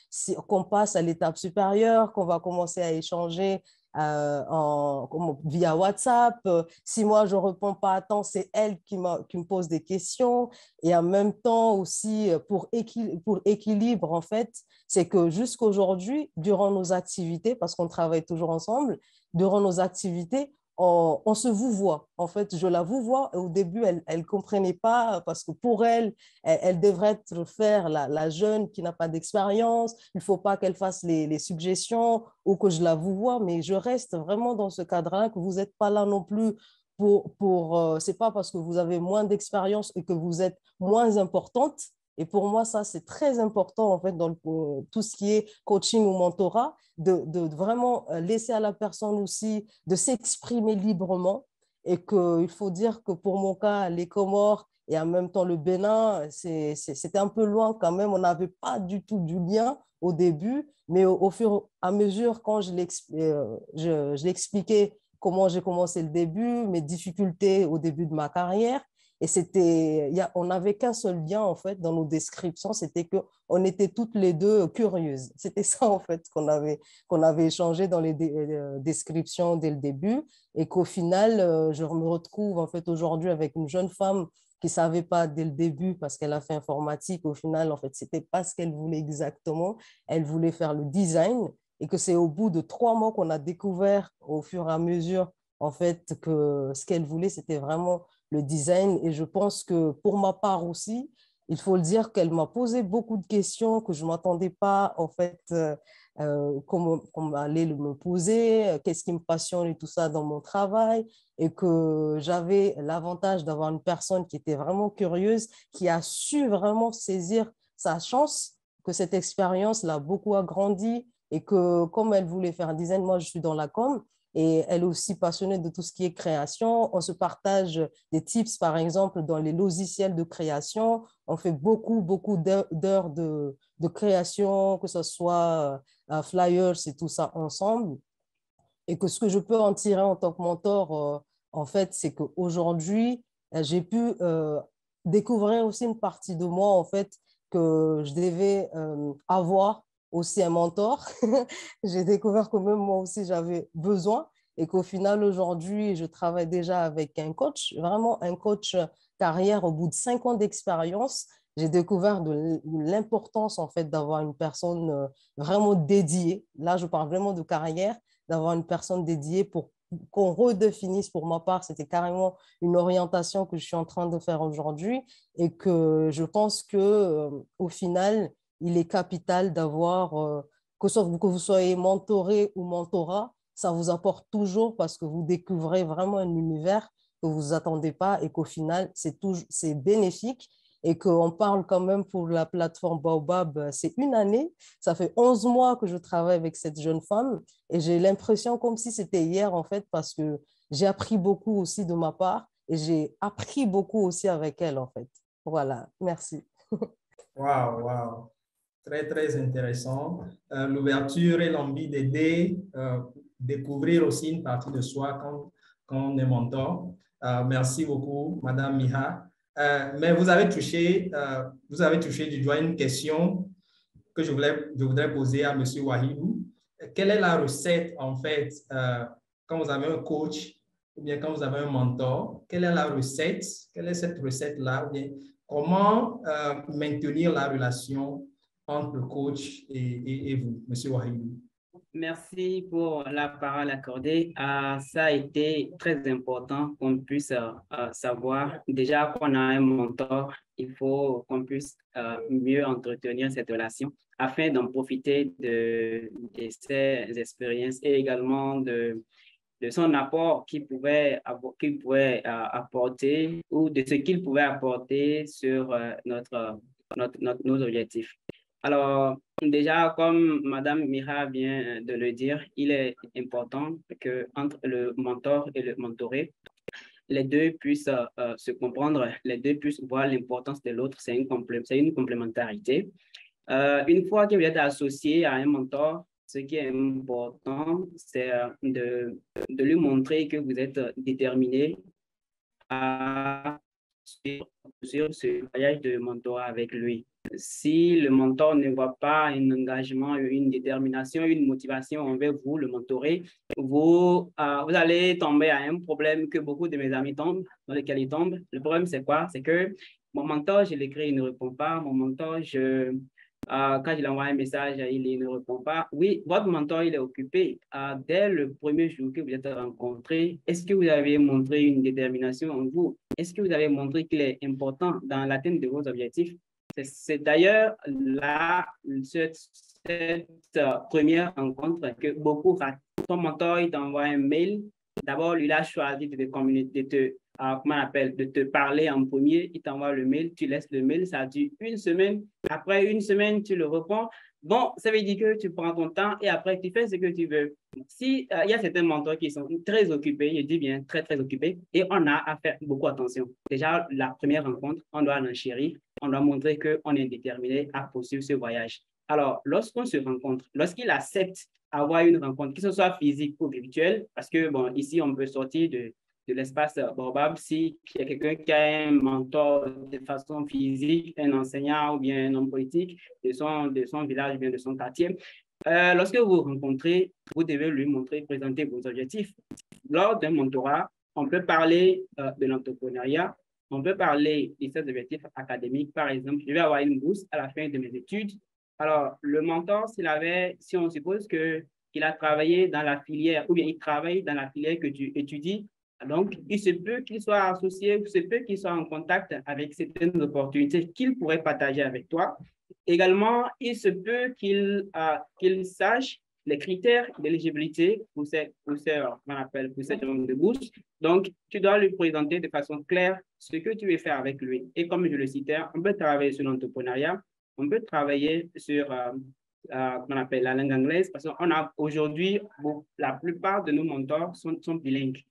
qu'on passe à l'étape supérieure, qu'on va commencer à échanger via WhatsApp. Si moi, je ne réponds pas à temps, c'est elle qui me pose des questions. Et en même temps aussi, pour équilibre, en fait, c'est que jusqu'aujourd'hui, durant nos activités, parce qu'on travaille toujours ensemble, durant nos activités, on se vouvoie. En fait, je la vouvoie. Au début, elle ne comprenait pas parce que pour elle devrait faire la jeune qui n'a pas d'expérience. Il ne faut pas qu'elle fasse les suggestions ou que je la vouvoie, mais je reste vraiment dans ce cadre-là, que vous n'êtes pas là non plus c'est pas parce que vous avez moins d'expérience et que vous êtes moins importante. Et pour moi, ça, c'est très important, en fait, dans tout ce qui est coaching ou mentorat, de vraiment laisser à la personne aussi de s'exprimer librement. Et qu'il faut dire que pour mon cas, les Comores et en même temps le Bénin, c'était un peu loin quand même. On n'avait pas du tout du lien au début, mais au fur et à mesure, quand je l'expliquais comment j'ai commencé le début, mes difficultés au début de ma carrière, et on n'avait qu'un seul lien, en fait, dans nos descriptions, c'était qu'on était toutes les deux curieuses. C'était ça, en fait, qu'on avait échangé dans les descriptions dès le début, et qu'au final, je me retrouve, en fait, aujourd'hui avec une jeune femme qui ne savait pas dès le début, parce qu'elle a fait informatique, au final, en fait, ce n'était pas ce qu'elle voulait exactement. Elle voulait faire le design, et que c'est au bout de 3 mois qu'on a découvert, au fur et à mesure, en fait, que ce qu'elle voulait, c'était vraiment le design. Et je pense que pour ma part aussi, il faut le dire qu'elle m'a posé beaucoup de questions que je ne m'attendais pas, en fait, qu'on allait me poser, qu'est-ce qui me passionne et tout ça dans mon travail. Et que j'avais l'avantage d'avoir une personne qui était vraiment curieuse, qui a su vraiment saisir sa chance, que cette expérience l'a beaucoup agrandi et que comme elle voulait faire un design, moi je suis dans la com, et elle est aussi passionnée de tout ce qui est création. On se partage des tips, par exemple, dans les logiciels de création. On fait beaucoup d'heures de création, que ce soit flyers et tout ça ensemble. Et que ce que je peux en tirer en tant que mentor, en fait, c'est qu'aujourd'hui, j'ai pu découvrir aussi une partie de moi, en fait, que je devais avoir aussi un mentor. J'ai découvert que même moi aussi, j'avais besoin et qu'au final, aujourd'hui, je travaille déjà avec un coach, vraiment un coach carrière au bout de 5 ans d'expérience. J'ai découvert de l'importance, en fait, d'avoir une personne vraiment dédiée. Là, je parle vraiment de carrière, d'avoir une personne dédiée pour qu'on redéfinisse. Pour ma part, c'était carrément une orientation que je suis en train de faire aujourd'hui et que je pense qu'au final, il est capital d'avoir, que vous soyez mentoré ou mentorat, ça vous apporte toujours parce que vous découvrez vraiment un univers que vous vous attendez pas et qu'au final, c'est bénéfique et qu'on parle quand même pour la plateforme Baobab, c'est une année. Ça fait 11 mois que je travaille avec cette jeune femme et j'ai l'impression comme si c'était hier en fait parce que j'ai appris beaucoup aussi de ma part et j'ai appris beaucoup aussi avec elle en fait. Voilà, merci. Wow, wow. Très, très intéressant. L'ouverture et l'envie d'aider, découvrir aussi une partie de soi quand on est mentor. Merci beaucoup, Madame Miha. Mais vous avez touché du doigt une question que je voudrais poser à Monsieur Wahidou. Quelle est la recette, en fait, quand vous avez un coach ou bien quand vous avez un mentor, quelle est la recette? Quelle est cette recette-là? Ou bien comment maintenir la relation entre le coach et vous, Monsieur Wahidou? Merci pour la parole accordée. Ça a été très important qu'on puisse savoir. Déjà qu'on a un mentor, il faut qu'on puisse mieux entretenir cette relation afin d'en profiter de ses expériences et également de son apport qu'il pouvait apporter ou de ce qu'il pouvait apporter sur nos objectifs. Alors, déjà, comme Madame Mira vient de le dire, il est important que entre le mentor et le mentoré, les deux puissent se comprendre, les deux puissent voir l'importance de l'autre. C'est une complémentarité. Une fois que vous êtes associé à un mentor, ce qui est important, c'est de lui montrer que vous êtes déterminé à sur ce voyage de mentorat avec lui. Si le mentor ne voit pas un engagement, une détermination, une motivation envers vous, le mentoré, vous allez tomber à un problème que beaucoup de mes amis tombent, dans lequel ils tombent. Le problème, c'est quoi? C'est que mon mentor, je l'écris, il ne répond pas. Mon mentor, quand je lui envoie un message, il ne répond pas. Oui, votre mentor, il est occupé. Dès le premier jour que vous êtes rencontrés, est-ce que vous avez montré une détermination en vous? Est-ce que vous avez montré qu'il est important dans l'atteinte de vos objectifs? C'est d'ailleurs là, cette première rencontre que beaucoup ratent. Ton mentor, il t'envoie un mail. D'abord, lui, il a choisi de te parler en premier. Il t'envoie le mail, tu laisses le mail, ça dure une semaine. Après une semaine, tu le réponds. Bon, ça veut dire que tu prends ton temps et après, tu fais ce que tu veux. Si il y a certains mentors qui sont très occupés, je dis bien très, très occupés, et on a à faire beaucoup attention. Déjà, la première rencontre, on doit l'enchérir, on doit montrer qu'on est déterminé à poursuivre ce voyage. Alors, lorsqu'on se rencontre, lorsqu'il accepte avoir une rencontre, que ce soit physique ou virtuelle, parce que, bon, ici, on peut sortir de l'espace Baobab, si il y a quelqu'un qui a un mentor de façon physique, un enseignant ou bien un homme politique de son village ou bien de son quartier, lorsque vous vous rencontrez, vous devez lui montrer, présenter vos objectifs. Lors d'un mentorat, on peut parler de l'entrepreneuriat, on peut parler de ses objectifs académiques. Par exemple, je vais avoir une bourse à la fin de mes études. Alors, le mentor, si on suppose qu'il a travaillé dans la filière ou bien il travaille dans la filière que tu étudies, donc, il se peut qu'il soit associé, il se peut qu'il soit en contact avec certaines opportunités qu'il pourrait partager avec toi. Également, il se peut qu'il sache les critères d'éligibilité pour cette demande de bourse. Donc, tu dois lui présenter de façon claire ce que tu veux faire avec lui. Et comme je le citais, on peut travailler sur l'entrepreneuriat, on peut travailler sur qu'on appelle la langue anglaise, parce qu'on a aujourd'hui, la plupart de nos mentors sont bilingues.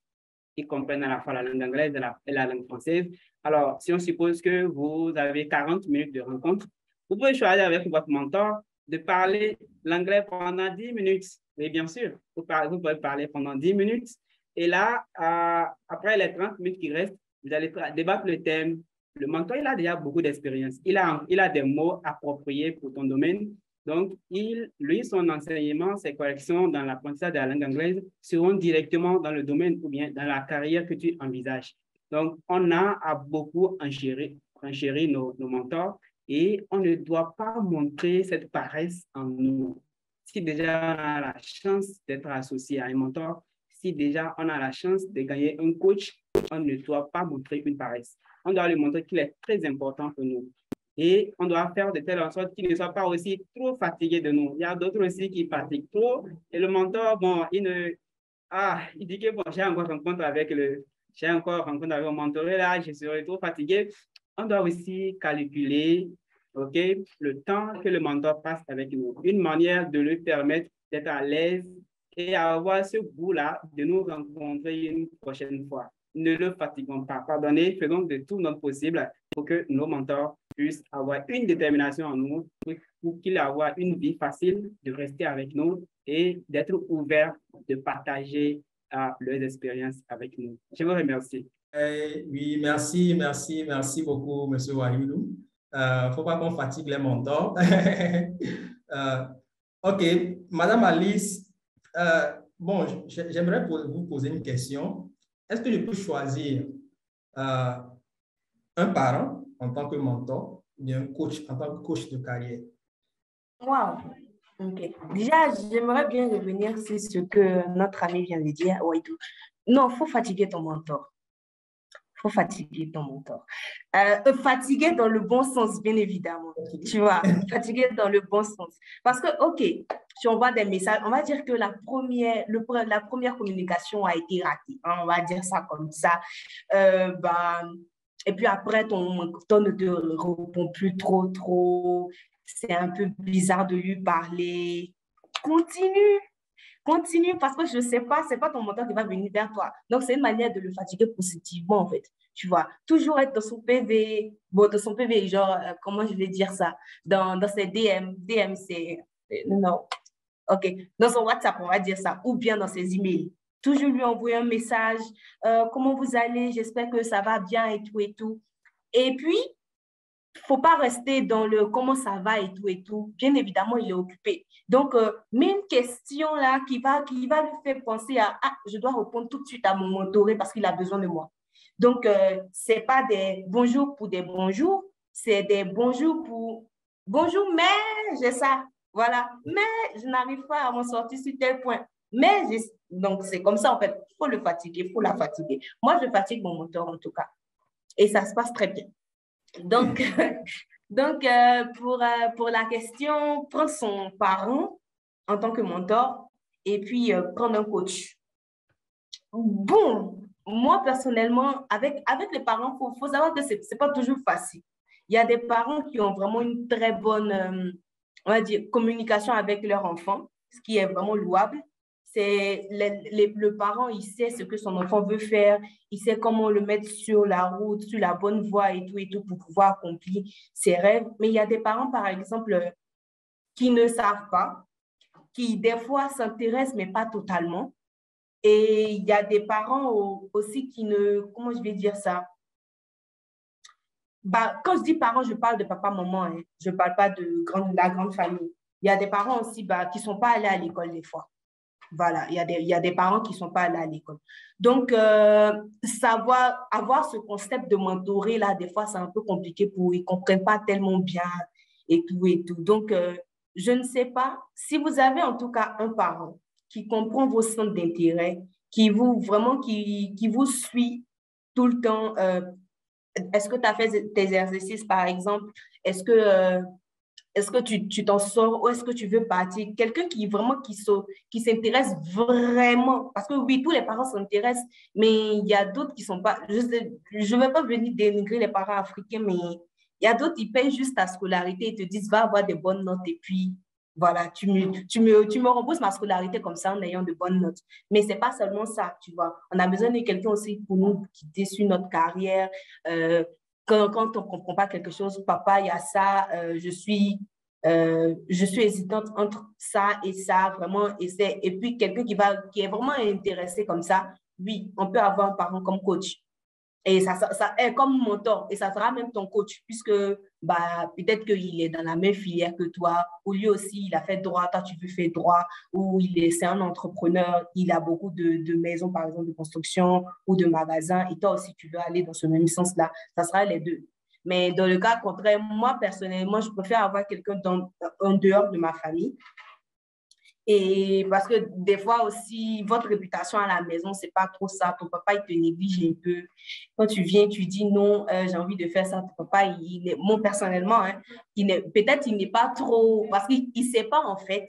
Ils comprennent à la fois la langue anglaise et la langue française. Alors, si on suppose que vous avez 40 minutes de rencontre, vous pouvez choisir avec votre mentor de parler l'anglais pendant 10 minutes. Et bien sûr, vous pouvez parler pendant 10 minutes. Et là, après les 30 minutes qui restent, vous allez débattre le thème. Le mentor, il a déjà beaucoup d'expérience. Il a des mots appropriés pour ton domaine. Donc, lui, son enseignement, ses corrections dans l'apprentissage de la langue anglaise seront directement dans le domaine ou bien dans la carrière que tu envisages. Donc, on a à beaucoup enchérir nos mentors et on ne doit pas montrer cette paresse en nous. Si déjà on a la chance d'être associé à un mentor, si déjà on a la chance de gagner un coach, on ne doit pas montrer une paresse. On doit lui montrer qu'il est très important pour nous. Et on doit faire de telle sorte qu'il ne soit pas aussi trop fatigué de nous. Il y a d'autres aussi qui fatiguent trop. Et le mentor, bon, il dit que bon, j'ai encore rencontre avec j'ai encore rencontré avec mon mentoré là, je serai trop fatigué. On doit aussi calculer, OK, le temps que le mentor passe avec nous. Une manière de lui permettre d'être à l'aise et avoir ce goût-là de nous rencontrer une prochaine fois. Ne le fatiguons pas. Pardonnez, faisons de tout notre possible pour que nos mentors puissent avoir une détermination en nous, pour qu'ils aient une vie facile, de rester avec nous et d'être ouverts de partager leurs expériences avec nous. Je vous remercie. Oui, merci beaucoup, M. Wahidou. Il ne faut pas qu'on fatigue les mentors. OK, Madame Alice, bon, j'aimerais vous poser une question. Est-ce que je peux choisir un parent en tant que mentor ou bien un coach en tant que coach de carrière? Wow. OK. Déjà, j'aimerais bien revenir sur ce que notre ami vient de dire, Wahidou. Non, il faut fatiguer ton mentor. Faut fatiguer ton mentor. Fatiguer dans le bon sens, bien évidemment. Tu vois, fatiguer dans le bon sens. Parce que, OK, si on voit des messages, on va dire que la première communication a été ratée. Hein, on va dire ça comme ça. Et puis après, ton mentor ne te répond plus trop. C'est un peu bizarre de lui parler. Continue parce que je ne sais pas, ce n'est pas ton mentor qui va venir vers toi. Donc, c'est une manière de le fatiguer positivement, en fait. Tu vois, toujours être dans son PV, genre, comment je vais dire ça, dans ses DM. DM, c'est, non, OK, dans son WhatsApp, on va dire ça, ou bien dans ses emails. Toujours lui envoyer un message, comment vous allez, j'espère que ça va bien et tout. Et puis, il ne faut pas rester dans le comment ça va et tout. Bien évidemment, il est occupé. Donc, mets une question là qui va lui faire penser à « Ah, je dois répondre tout de suite à mon mentoré parce qu'il a besoin de moi. » Donc, ce n'est pas des bonjours pour des bonjours, c'est des bonjours pour « Bonjour, mais j'ai ça. Voilà. Mais je n'arrive pas à m'en sortir sur tel point. » Donc, c'est comme ça, en fait. Il faut le fatiguer, il faut la fatiguer. Moi, je fatigue mon mentor, en tout cas. Et ça se passe très bien. Donc, pour la question, prendre son parent en tant que mentor et puis prendre un coach. Bon, moi, personnellement, avec les parents, il faut savoir que ce n'est pas toujours facile. Il y a des parents qui ont vraiment une très bonne, on va dire, communication avec leur enfant, ce qui est vraiment louable. C'est le parent, il sait ce que son enfant veut faire, il sait comment le mettre sur la route, sur la bonne voie et tout pour pouvoir accomplir ses rêves. Mais il y a des parents, par exemple, qui ne savent pas, qui des fois s'intéressent, mais pas totalement. Et il y a des parents aussi qui ne, comment je vais dire ça? Quand je dis parents, je parle de papa, maman, hein. Je ne parle pas de la grande famille. Il y a des parents aussi qui ne sont pas allés à l'école des fois. Voilà, il y a des parents qui ne sont pas allés à l'école. Donc, savoir avoir ce concept de mentorer, là, des fois, c'est un peu compliqué ils ne comprennent pas tellement bien et tout. Donc, je ne sais pas. Si vous avez en tout cas un parent qui comprend vos centres d'intérêt, qui vous suit tout le temps, est-ce que tu as fait tes exercices, par exemple? Est-ce que tu t'en sors? Où est-ce que tu veux partir? Quelqu'un qui s'intéresse vraiment. Parce que oui, tous les parents s'intéressent, mais il y a d'autres qui ne sont pas... Je ne vais pas venir dénigrer les parents africains, mais il y a d'autres qui payent juste ta scolarité et te disent « Va avoir de bonnes notes et puis voilà, tu me rembourses ma scolarité comme ça en ayant de bonnes notes. » Mais ce n'est pas seulement ça, tu vois. On a besoin de quelqu'un aussi pour nous qui déçue notre carrière. Quand on ne comprend pas quelque chose, papa, il y a ça, je suis hésitante entre ça et ça, vraiment. Et puis, quelqu'un qui est vraiment intéressé comme ça, oui, on peut avoir un parent comme coach. Et ça est comme mentor. Et ça sera même ton coach, puisque peut-être qu'il est dans la même filière que toi, ou lui aussi, il a fait droit, toi, tu veux faire droit, ou c'est un entrepreneur, il a beaucoup de maisons, par exemple, de construction ou de magasins, et toi aussi, tu veux aller dans ce même sens-là. Ça sera les deux. Mais dans le cas contraire, moi, personnellement, je préfère avoir quelqu'un en dehors de ma famille. Et parce que des fois aussi, votre réputation à la maison, c'est pas trop ça. Ton papa, il te néglige un peu. Quand tu viens, tu dis non, j'ai envie de faire ça. Ton papa, moi, personnellement, hein, peut-être il n'est pas trop... Parce qu'il ne sait pas, en fait,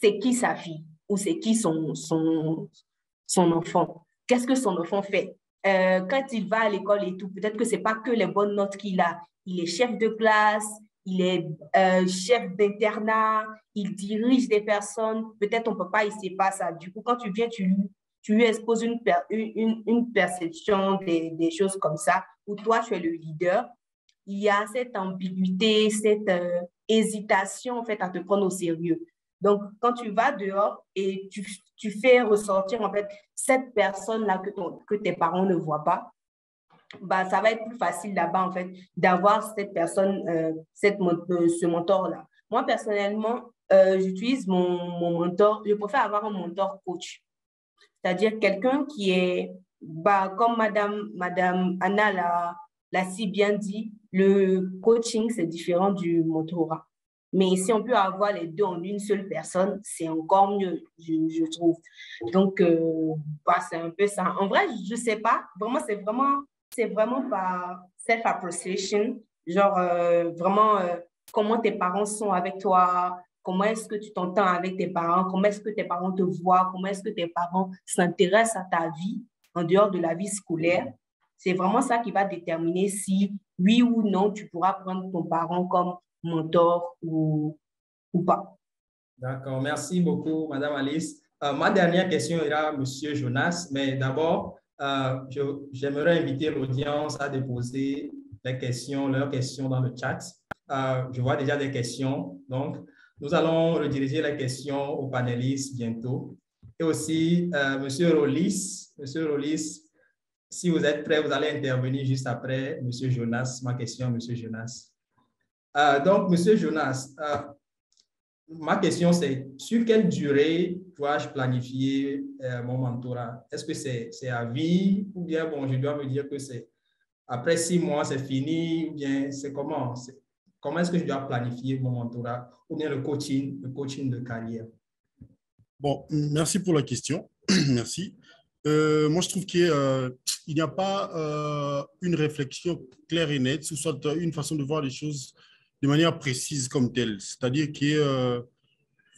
c'est qui sa fille ou c'est qui son enfant. Qu'est-ce que son enfant fait? quand il va à l'école et tout, peut-être que ce n'est pas que les bonnes notes qu'il a. Il est chef de classe, il est chef d'internat, il dirige des personnes. Peut-être on ne peut pas, il ne sait pas ça. Du coup, quand tu viens, tu lui exposes une perception des choses comme ça, où toi, tu es le leader. Il y a cette ambiguïté, cette hésitation, en fait, à te prendre au sérieux. Donc, quand tu vas dehors et tu fais ressortir, en fait, cette personne-là que tes parents ne voient pas, bah, ça va être plus facile là-bas, en fait, d'avoir cette personne, ce mentor-là. Moi, personnellement, j'utilise mon mentor. Je préfère avoir un mentor coach. C'est-à-dire quelqu'un qui est, bah, comme Madame Anna l'a si bien dit, le coaching, c'est différent du mentorat. Mais si on peut avoir les deux en une seule personne, c'est encore mieux, je trouve. Donc, bah, c'est un peu ça. En vrai, je ne sais pas. Vraiment, c'est vraiment par self-appreciation. Genre, vraiment, comment tes parents sont avec toi, comment est-ce que tu t'entends avec tes parents, comment est-ce que tes parents te voient, comment est-ce que tes parents s'intéressent à ta vie en dehors de la vie scolaire. C'est vraiment ça qui va déterminer si, oui ou non, tu pourras prendre ton parent comme mentor ou pas. D'accord, merci beaucoup, Madame Alice. Ma dernière question ira à Monsieur Jonas, mais d'abord, j'aimerais inviter l'audience à déposer leurs questions dans le chat. Je vois déjà des questions, donc nous allons rediriger les questions aux panélistes bientôt. Et aussi, Monsieur Rollis, si vous êtes prêt, vous allez intervenir juste après Monsieur Jonas. Ma question, Monsieur Jonas. Donc, Monsieur Jonas, ma question c'est, sur quelle durée dois-je planifier mon mentorat? Est-ce que c'est à vie ou bien, bon, je dois me dire que c'est après 6 mois, c'est fini ou bien c'est comment? Comment est-ce que je dois planifier mon mentorat ou bien le coaching de carrière? Bon, merci pour la question. Merci. Moi, je trouve qu'il n'y a pas une réflexion claire et nette, ou soit une façon de voir les choses de manière précise comme telle. C'est-à-dire que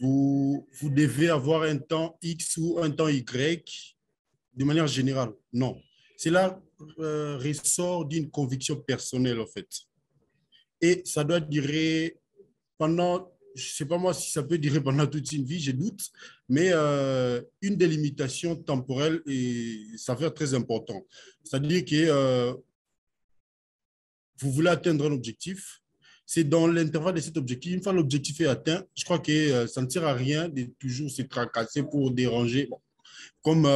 vous devez avoir un temps X ou un temps Y de manière générale. Non. Cela ressort d'une conviction personnelle, en fait. Et ça doit durer pendant, je ne sais pas moi si ça peut durer pendant toute une vie, je doute, mais une délimitation temporelle s'avère très important. C'est-à-dire que vous voulez atteindre un objectif, c'est dans l'intervalle de cet objectif. Une fois l'objectif est atteint, je crois que ça ne sert à rien de toujours se tracasser pour déranger. Bon, comme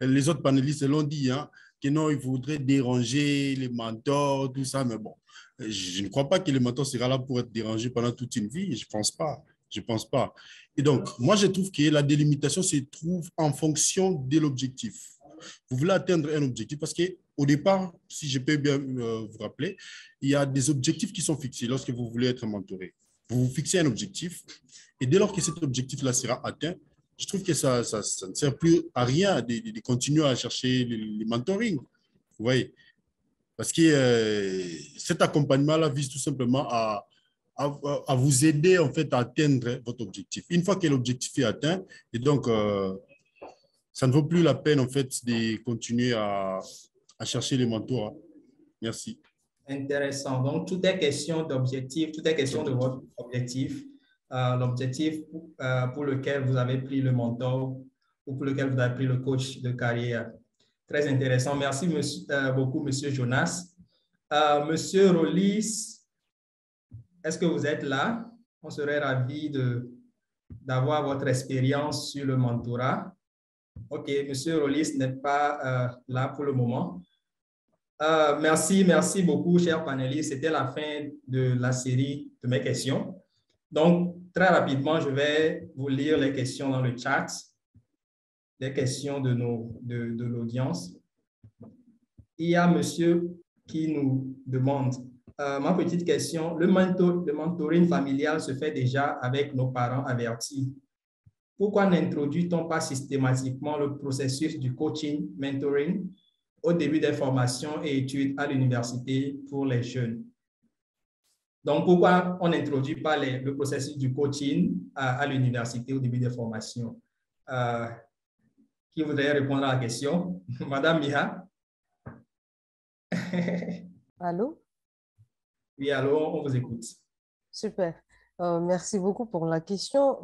les autres panélistes l'ont dit, hein, que non, il faudrait déranger les mentors, tout ça, mais bon, je ne crois pas que le mentor sera là pour être dérangé pendant toute une vie. Je ne pense pas. Je pense pas. Et donc, moi, je trouve que la délimitation se trouve en fonction de l'objectif. Vous voulez atteindre un objectif parce qu'au départ, si je peux bien vous rappeler, il y a des objectifs qui sont fixés lorsque vous voulez être mentoré. Vous vous fixez un objectif et dès lors que cet objectif-là sera atteint, je trouve que ça ne sert plus à rien de continuer à chercher les mentoring. Vous voyez? Parce que cet accompagnement-là vise tout simplement à vous aider en fait à atteindre votre objectif. Une fois que l'objectif est atteint, et donc ça ne vaut plus la peine en fait de continuer à chercher les mentors. Merci. Intéressant. Donc, tout est question d'objectif, tout est question de votre objectif. L'objectif pour lequel vous avez pris le mentor ou pour lequel vous avez pris le coach de carrière. Très intéressant. Merci beaucoup, Monsieur Jonas. Monsieur Rollis, est-ce que vous êtes là? On serait ravis d'avoir votre expérience sur le mentorat. OK, Monsieur Rollis n'est pas là pour le moment. Merci beaucoup, chers panélistes. C'était la fin de la série de mes questions. Donc, très rapidement, je vais vous lire les questions dans le chat, les questions de l'audience. Il y a monsieur qui nous demande, ma petite question, le mentoring familial se fait déjà avec nos parents avertis. Pourquoi n'introduit-on pas systématiquement le processus du coaching, mentoring, au début des formations et études à l'université pour les jeunes? Donc, pourquoi on n'introduit pas le processus du coaching à l'université au début des formations? Qui voudrait répondre à la question? Madame Miha? Allô? Oui, allô, on vous écoute. Super. Merci beaucoup pour la question.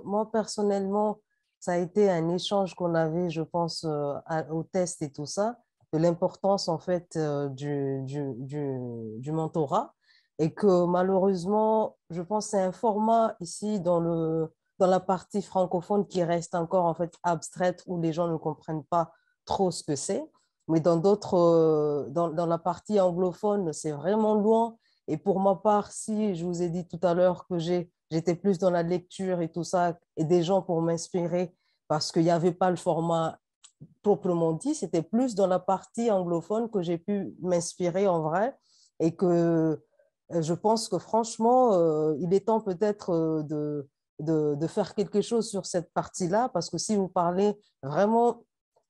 Moi, personnellement, ça a été un échange qu'on avait, je pense, au test et tout ça, de l'importance, en fait, du mentorat. Et que malheureusement, je pense que c'est un format ici dans la partie francophone qui reste encore, en fait, abstraite, où les gens ne comprennent pas trop ce que c'est. Mais dans dans la partie anglophone, c'est vraiment loin. Et pour ma part, si je vous ai dit tout à l'heure que j'étais plus dans la lecture et tout ça, et des gens pour m'inspirer, parce qu'il n'y avait pas le format proprement dit, c'était plus dans la partie anglophone que j'ai pu m'inspirer en vrai, et que je pense que franchement, il est temps peut-être de faire quelque chose sur cette partie-là, parce que si vous parlez vraiment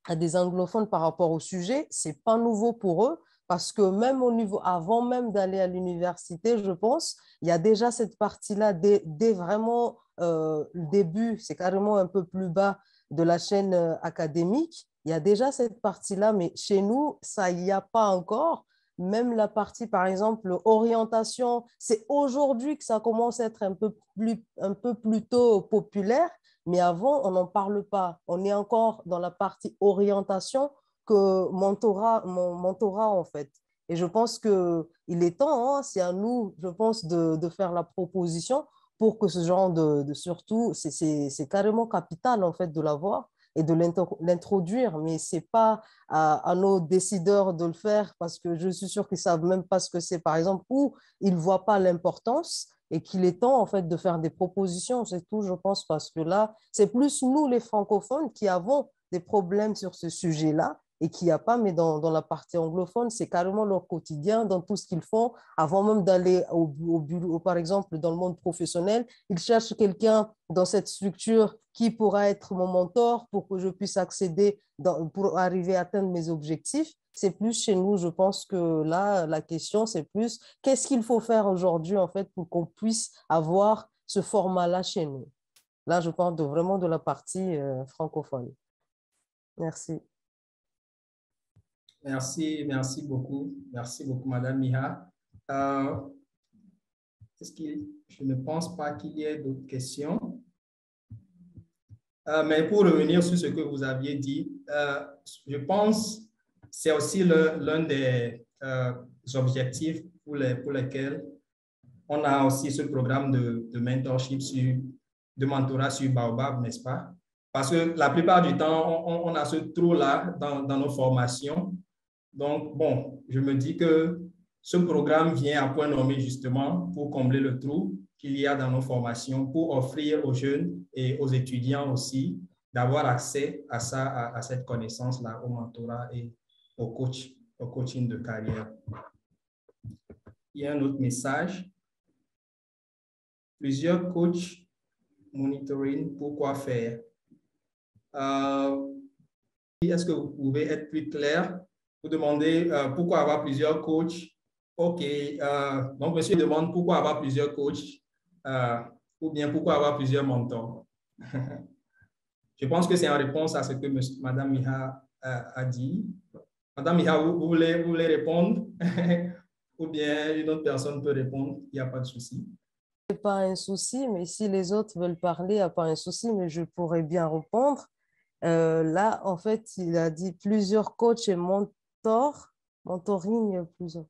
à des anglophones par rapport au sujet, c'est pas nouveau pour eux. Parce que même au niveau, avant même d'aller à l'université, je pense, il y a déjà cette partie-là dès vraiment le début, c'est carrément un peu plus bas de la chaîne académique. Il y a déjà cette partie-là, mais chez nous, ça n'y a pas encore. Même la partie, par exemple, orientation, c'est aujourd'hui que ça commence à être un peu plutôt populaire, mais avant, on n'en parle pas. On est encore dans la partie orientation que mon mentorat, en fait. Et je pense qu'il est temps, hein, c'est à nous, je pense, de faire la proposition pour que ce genre surtout, c'est carrément capital, en fait, de l'avoir et de l'introduire, mais ce n'est pas à nos décideurs de le faire parce que je suis sûre qu'ils ne savent même pas ce que c'est, par exemple, ou ils ne voient pas l'importance et qu'il est temps, en fait, de faire des propositions, c'est tout, je pense, parce que là, c'est plus nous, les francophones, qui avons des problèmes sur ce sujet-là et qu'il n'y a pas, mais dans la partie anglophone, c'est carrément leur quotidien, dans tout ce qu'ils font, avant même d'aller au bureau, par exemple, dans le monde professionnel, ils cherchent quelqu'un dans cette structure qui pourra être mon mentor pour que je puisse accéder, pour arriver à atteindre mes objectifs. C'est plus chez nous, je pense que là, la question, c'est plus qu'est-ce qu'il faut faire aujourd'hui, en fait, pour qu'on puisse avoir ce format-là chez nous. Là, je parle vraiment de la partie francophone. Merci. Merci beaucoup. Merci beaucoup, Madame Miha. Je ne pense pas qu'il y ait d'autres questions. Mais pour revenir sur ce que vous aviez dit, je pense que c'est aussi l'un des objectifs pour lesquels on a aussi ce programme de mentorship, de mentorat sur Baobab, n'est-ce pas? Parce que la plupart du temps, on a ce trou-là dans nos formations. Donc, bon, je me dis que ce programme vient à point nommé justement pour combler le trou qu'il y a dans nos formations, pour offrir aux jeunes et aux étudiants aussi d'avoir accès à ça, à cette connaissance-là, au mentorat et au coaching de carrière. Il y a un autre message. Plusieurs coachs monitoring, pourquoi faire? Est-ce que vous pouvez être plus clair? Vous demandez pourquoi avoir plusieurs coachs. OK. Donc, monsieur demande pourquoi avoir plusieurs coachs ou bien pourquoi avoir plusieurs mentors. Je pense que c'est en réponse à ce que Madame Miha a dit. Madame Miha, vous voulez répondre? Ou bien une autre personne peut répondre, il n'y a pas de souci. Pas un souci, mais si les autres veulent parler, il n'y a pas un souci, mais je pourrais bien répondre. Là, en fait, il a dit plusieurs coachs et mentoring,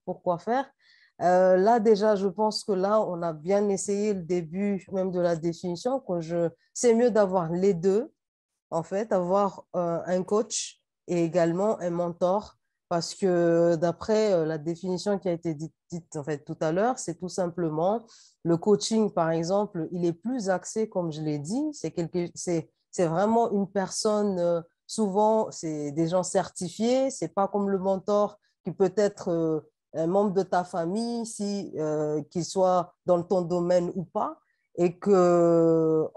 pourquoi faire? Là, déjà, je pense que là, on a bien essayé le début même de la définition, que c'est mieux d'avoir les deux, en fait, avoir un coach et également un mentor, parce que d'après la définition qui a été dite en fait tout à l'heure, c'est tout simplement le coaching, par exemple, il est plus axé, comme je l'ai dit, c'est vraiment une personne, souvent, c'est des gens certifiés, c'est pas comme le mentor qui peut être un membre de ta famille, qu'il soit dans ton domaine ou pas, et que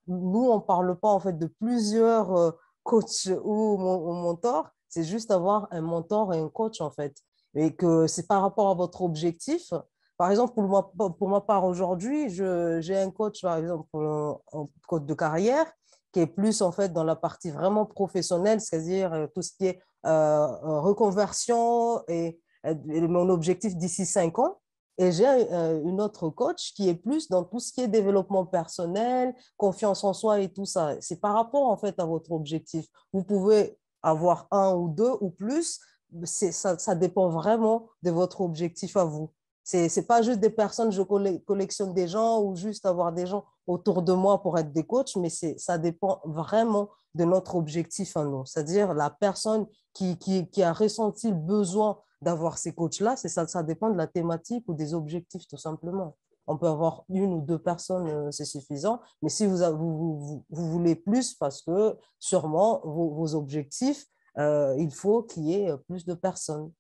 nous, on ne parle pas en fait de plusieurs coachs ou mentors, c'est juste avoir un mentor et un coach en fait, et que c'est par rapport à votre objectif. Par exemple, pour ma part aujourd'hui, j'ai un coach, par exemple, un coach de carrière, qui est plus en fait dans la partie vraiment professionnelle, c'est-à-dire tout ce qui est reconversion et mon objectif d'ici 5 ans. Et j'ai une autre coach qui est plus dans tout ce qui est développement personnel, confiance en soi et tout ça. C'est par rapport en fait à votre objectif. Vous pouvez avoir 1 ou 2 ou plus. Ça dépend vraiment de votre objectif à vous. C'est pas juste des personnes, je collectionne des gens ou juste avoir des gens autour de moi pour être des coachs, mais ça dépend vraiment de notre objectif à nous. C'est-à-dire la personne qui a ressenti le besoin d'avoir ces coachs-là, ça dépend de la thématique ou des objectifs tout simplement. On peut avoir 1 ou 2 personnes, c'est suffisant, mais si vous voulez plus, parce que sûrement vos objectifs, il faut qu'il y ait plus de personnes.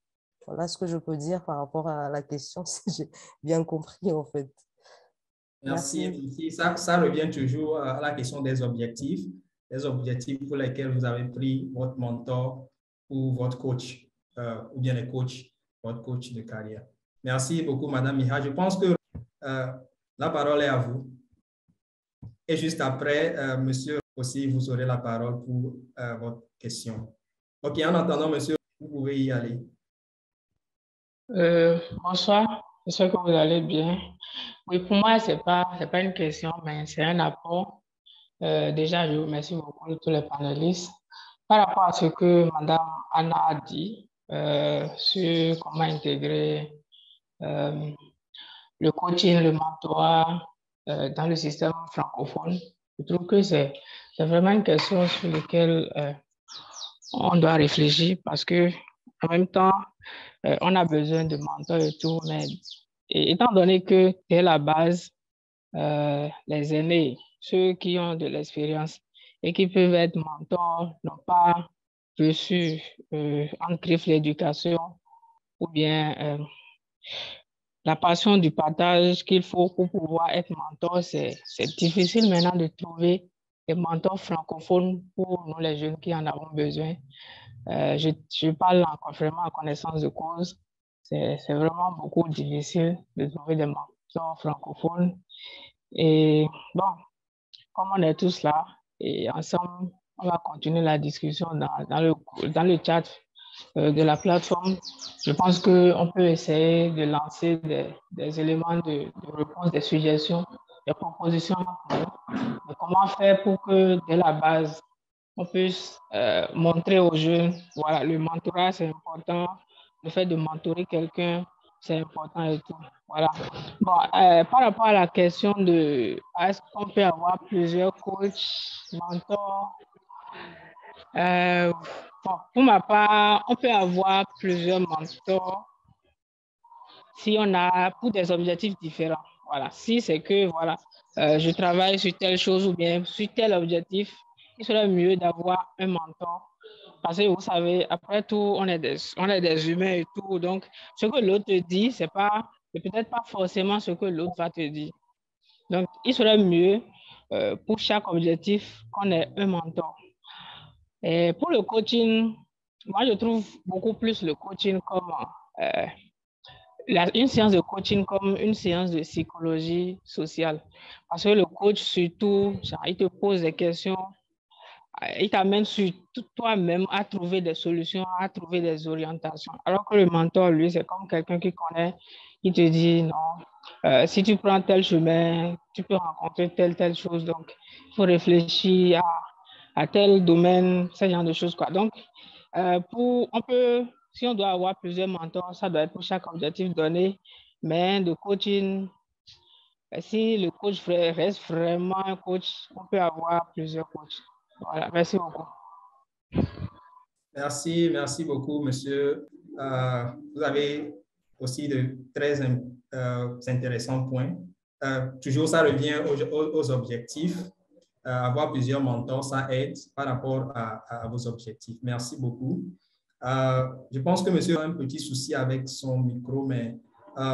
Voilà ce que je peux dire par rapport à la question, si j'ai bien compris en fait. Merci. Ça revient toujours à la question des objectifs pour lesquels vous avez pris votre mentor ou votre coach, ou bien les coachs, votre coach de carrière. Merci beaucoup, Madame Miha. Je pense que la parole est à vous. Et juste après, monsieur aussi, vous aurez la parole pour votre question. OK, en attendant, monsieur, vous pouvez y aller. Bonsoir, j'espère que vous allez bien. Oui, pour moi, c'est pas une question, mais c'est un apport. Déjà, je vous remercie beaucoup de tous les panélistes. Par rapport à ce que Madame Anna a dit sur comment intégrer le coaching, le mentorat dans le système francophone, je trouve que c'est vraiment une question sur laquelle on doit réfléchir parce que en même temps, on a besoin de mentors et tout, mais étant donné que dès la base, les aînés, ceux qui ont de l'expérience et qui peuvent être mentors, n'ont pas reçu en griffe l'éducation ou bien la passion du partage qu'il faut pour pouvoir être mentor. C'est difficile maintenant de trouver des mentors francophones pour nous les jeunes qui en avons besoin. Je parle vraiment en connaissance de cause. C'est vraiment beaucoup difficile de trouver des mentors francophones. Et bon, comme on est tous là, et ensemble, on va continuer la discussion dans le chat de la plateforme. Je pense qu'on peut essayer de lancer des éléments de réponse, des suggestions, des propositions. Mais comment faire pour que dès la base, on puisse montrer aux jeunes, voilà, le mentorat, c'est important. Le fait de mentorer quelqu'un, c'est important et tout. Voilà. Bon, par rapport à la question de est-ce qu'on peut avoir plusieurs coachs, mentors, bon, pour ma part, on peut avoir plusieurs mentors si on a pour des objectifs différents. Voilà. Si c'est que voilà, je travaille sur telle chose ou bien sur tel objectif, il serait mieux d'avoir un mentor. Parce que vous savez, après tout, on est des humains et tout. Donc, ce que l'autre te dit, c'est peut-être pas forcément ce que l'autre va te dire. Donc, il serait mieux pour chaque objectif qu'on ait un mentor. Et pour le coaching, moi, je trouve beaucoup plus le coaching comme une séance de coaching comme une séance de psychologie sociale. Parce que le coach, surtout, genre, il te pose des questions, il t'amène sur toi-même à trouver des solutions, à trouver des orientations. Alors que le mentor, lui, c'est comme quelqu'un qui connaît, il te dit non, si tu prends tel chemin, tu peux rencontrer telle chose. Donc, il faut réfléchir à tel domaine, ce genre de choses, quoi. Donc, si on doit avoir plusieurs mentors, ça doit être pour chaque objectif donné, mais le coaching, si le coach reste vraiment un coach, on peut avoir plusieurs coachs. Voilà, merci beaucoup. Merci beaucoup, monsieur. Vous avez aussi de très intéressants points. Toujours, ça revient aux objectifs. Avoir plusieurs mentors, ça aide par rapport à vos objectifs. Merci beaucoup. Je pense que monsieur a un petit souci avec son micro, mais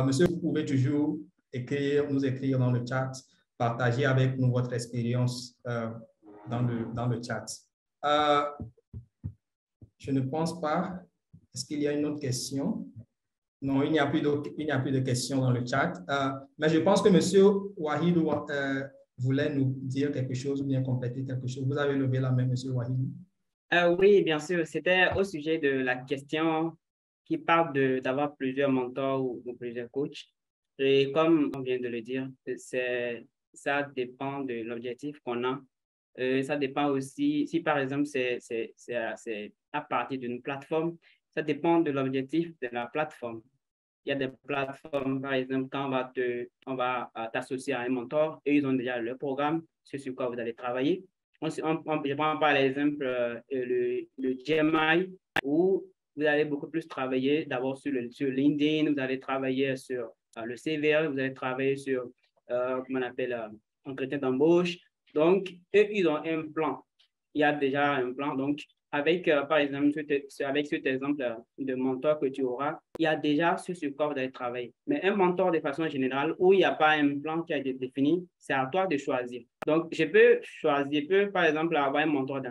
monsieur, vous pouvez toujours nous écrire dans le chat, partager avec nous votre expérience dans le chat. Je ne pense pas. Est-ce qu'il y a une autre question? Non, il n'y a plus de questions dans le chat. Mais je pense que monsieur Wahid voulait nous dire quelque chose ou bien compléter quelque chose. Vous avez levé la main, monsieur Wahid. Oui, bien sûr. C'était au sujet de la question qui parle d'avoir plusieurs mentors ou plusieurs coachs. Et comme on vient de le dire, ça dépend de l'objectif qu'on a. Ça dépend aussi, si par exemple c'est à partir d'une plateforme, ça dépend de l'objectif de la plateforme. Il y a des plateformes, par exemple, quand on va t'associer à un mentor et ils ont déjà leur programme, c'est sur quoi vous allez travailler. Je prends par exemple le GMI, où vous allez beaucoup plus travailler d'abord sur LinkedIn, vous allez travailler sur le CV, vous allez travailler sur, comment on appelle, entretien d'embauche. Donc, eux, ils ont un plan. Il y a déjà un plan. Donc, avec, par exemple, avec cet exemple de mentor que tu auras, il y a déjà ce sur quoi vous allez travailler. Mais un mentor, de façon générale, où il n'y a pas un plan qui a été défini, c'est à toi de choisir. Donc, je peux, par exemple, avoir un mentor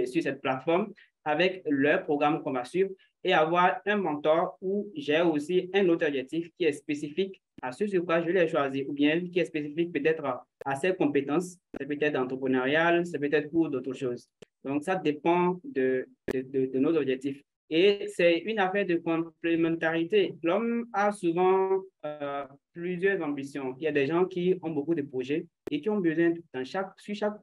sur cette plateforme avec leur programme qu'on va suivre et avoir un mentor où j'ai aussi un autre objectif qui est spécifique à ce sur quoi je l'ai choisi, ou bien qui est spécifique peut-être à ses compétences, c'est peut-être entrepreneurial, c'est peut-être pour d'autres choses. Donc, ça dépend de nos objectifs. Et c'est une affaire de complémentarité. L'homme a souvent plusieurs ambitions. Il y a des gens qui ont beaucoup de projets et qui ont besoin, sur chaque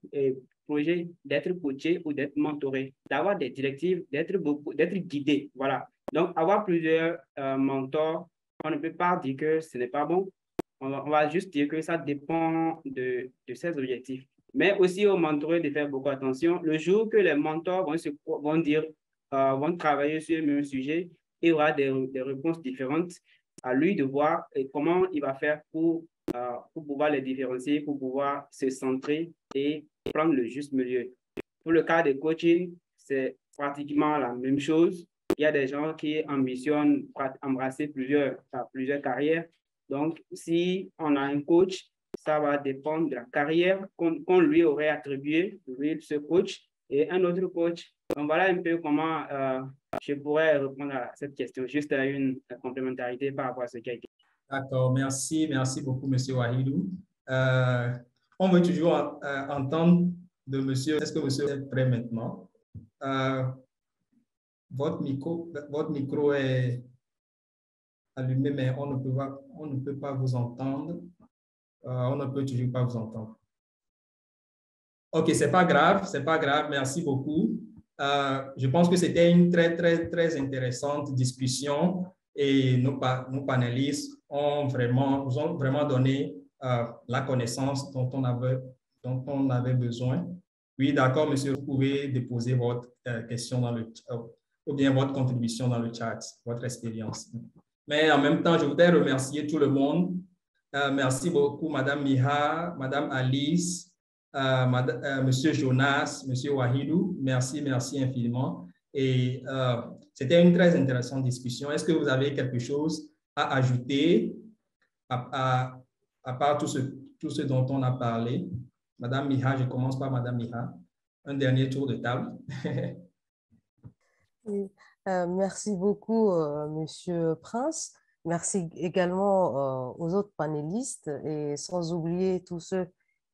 projet, d'être coaché ou d'être mentoré, d'avoir des directives, d'être guidé. Voilà. Donc, avoir plusieurs mentors, on ne peut pas dire que ce n'est pas bon. On va juste dire que ça dépend de ses objectifs. Mais aussi aux mentorés de faire beaucoup attention. Le jour que les mentors vont travailler sur le même sujet, il y aura des réponses différentes. À lui de voir comment il va faire pour pouvoir les différencier, pour pouvoir se centrer et prendre le juste milieu. Pour le cas de coaching, c'est pratiquement la même chose. Il y a des gens qui ambitionnent embrasser plusieurs carrières. Donc, si on a un coach, ça va dépendre de la carrière qu'on lui aurait attribuée, lui, ce coach, et un autre coach. Donc, voilà un peu comment je pourrais répondre à cette question, juste à une complémentarité par rapport à ce qui a été. D'accord, merci beaucoup, M. Wahidou. On veut toujours entendre de monsieur, est-ce que monsieur est prêt maintenant? Votre micro est allumé, mais on ne peut pas vous entendre. On ne peut toujours pas vous entendre. OK, c'est pas grave, merci beaucoup. Je pense que c'était une très intéressante discussion et nos panélistes nous ont vraiment donné la connaissance dont on avait besoin. Oui, d'accord, monsieur, vous pouvez déposer votre question dans le ou bien votre contribution dans le chat, votre expérience. Mais en même temps, je voudrais remercier tout le monde. Merci beaucoup, Madame Miha, Madame Alice, Monsieur Jonas, Monsieur Wahidou. Merci infiniment. Et c'était une très intéressante discussion. Est-ce que vous avez quelque chose à ajouter à part tout ce dont on a parlé? Madame Miha, je commence par Madame Miha. Un dernier tour de table. Oui. Merci beaucoup, Monsieur Prince. Merci également aux autres panélistes et sans oublier tous ceux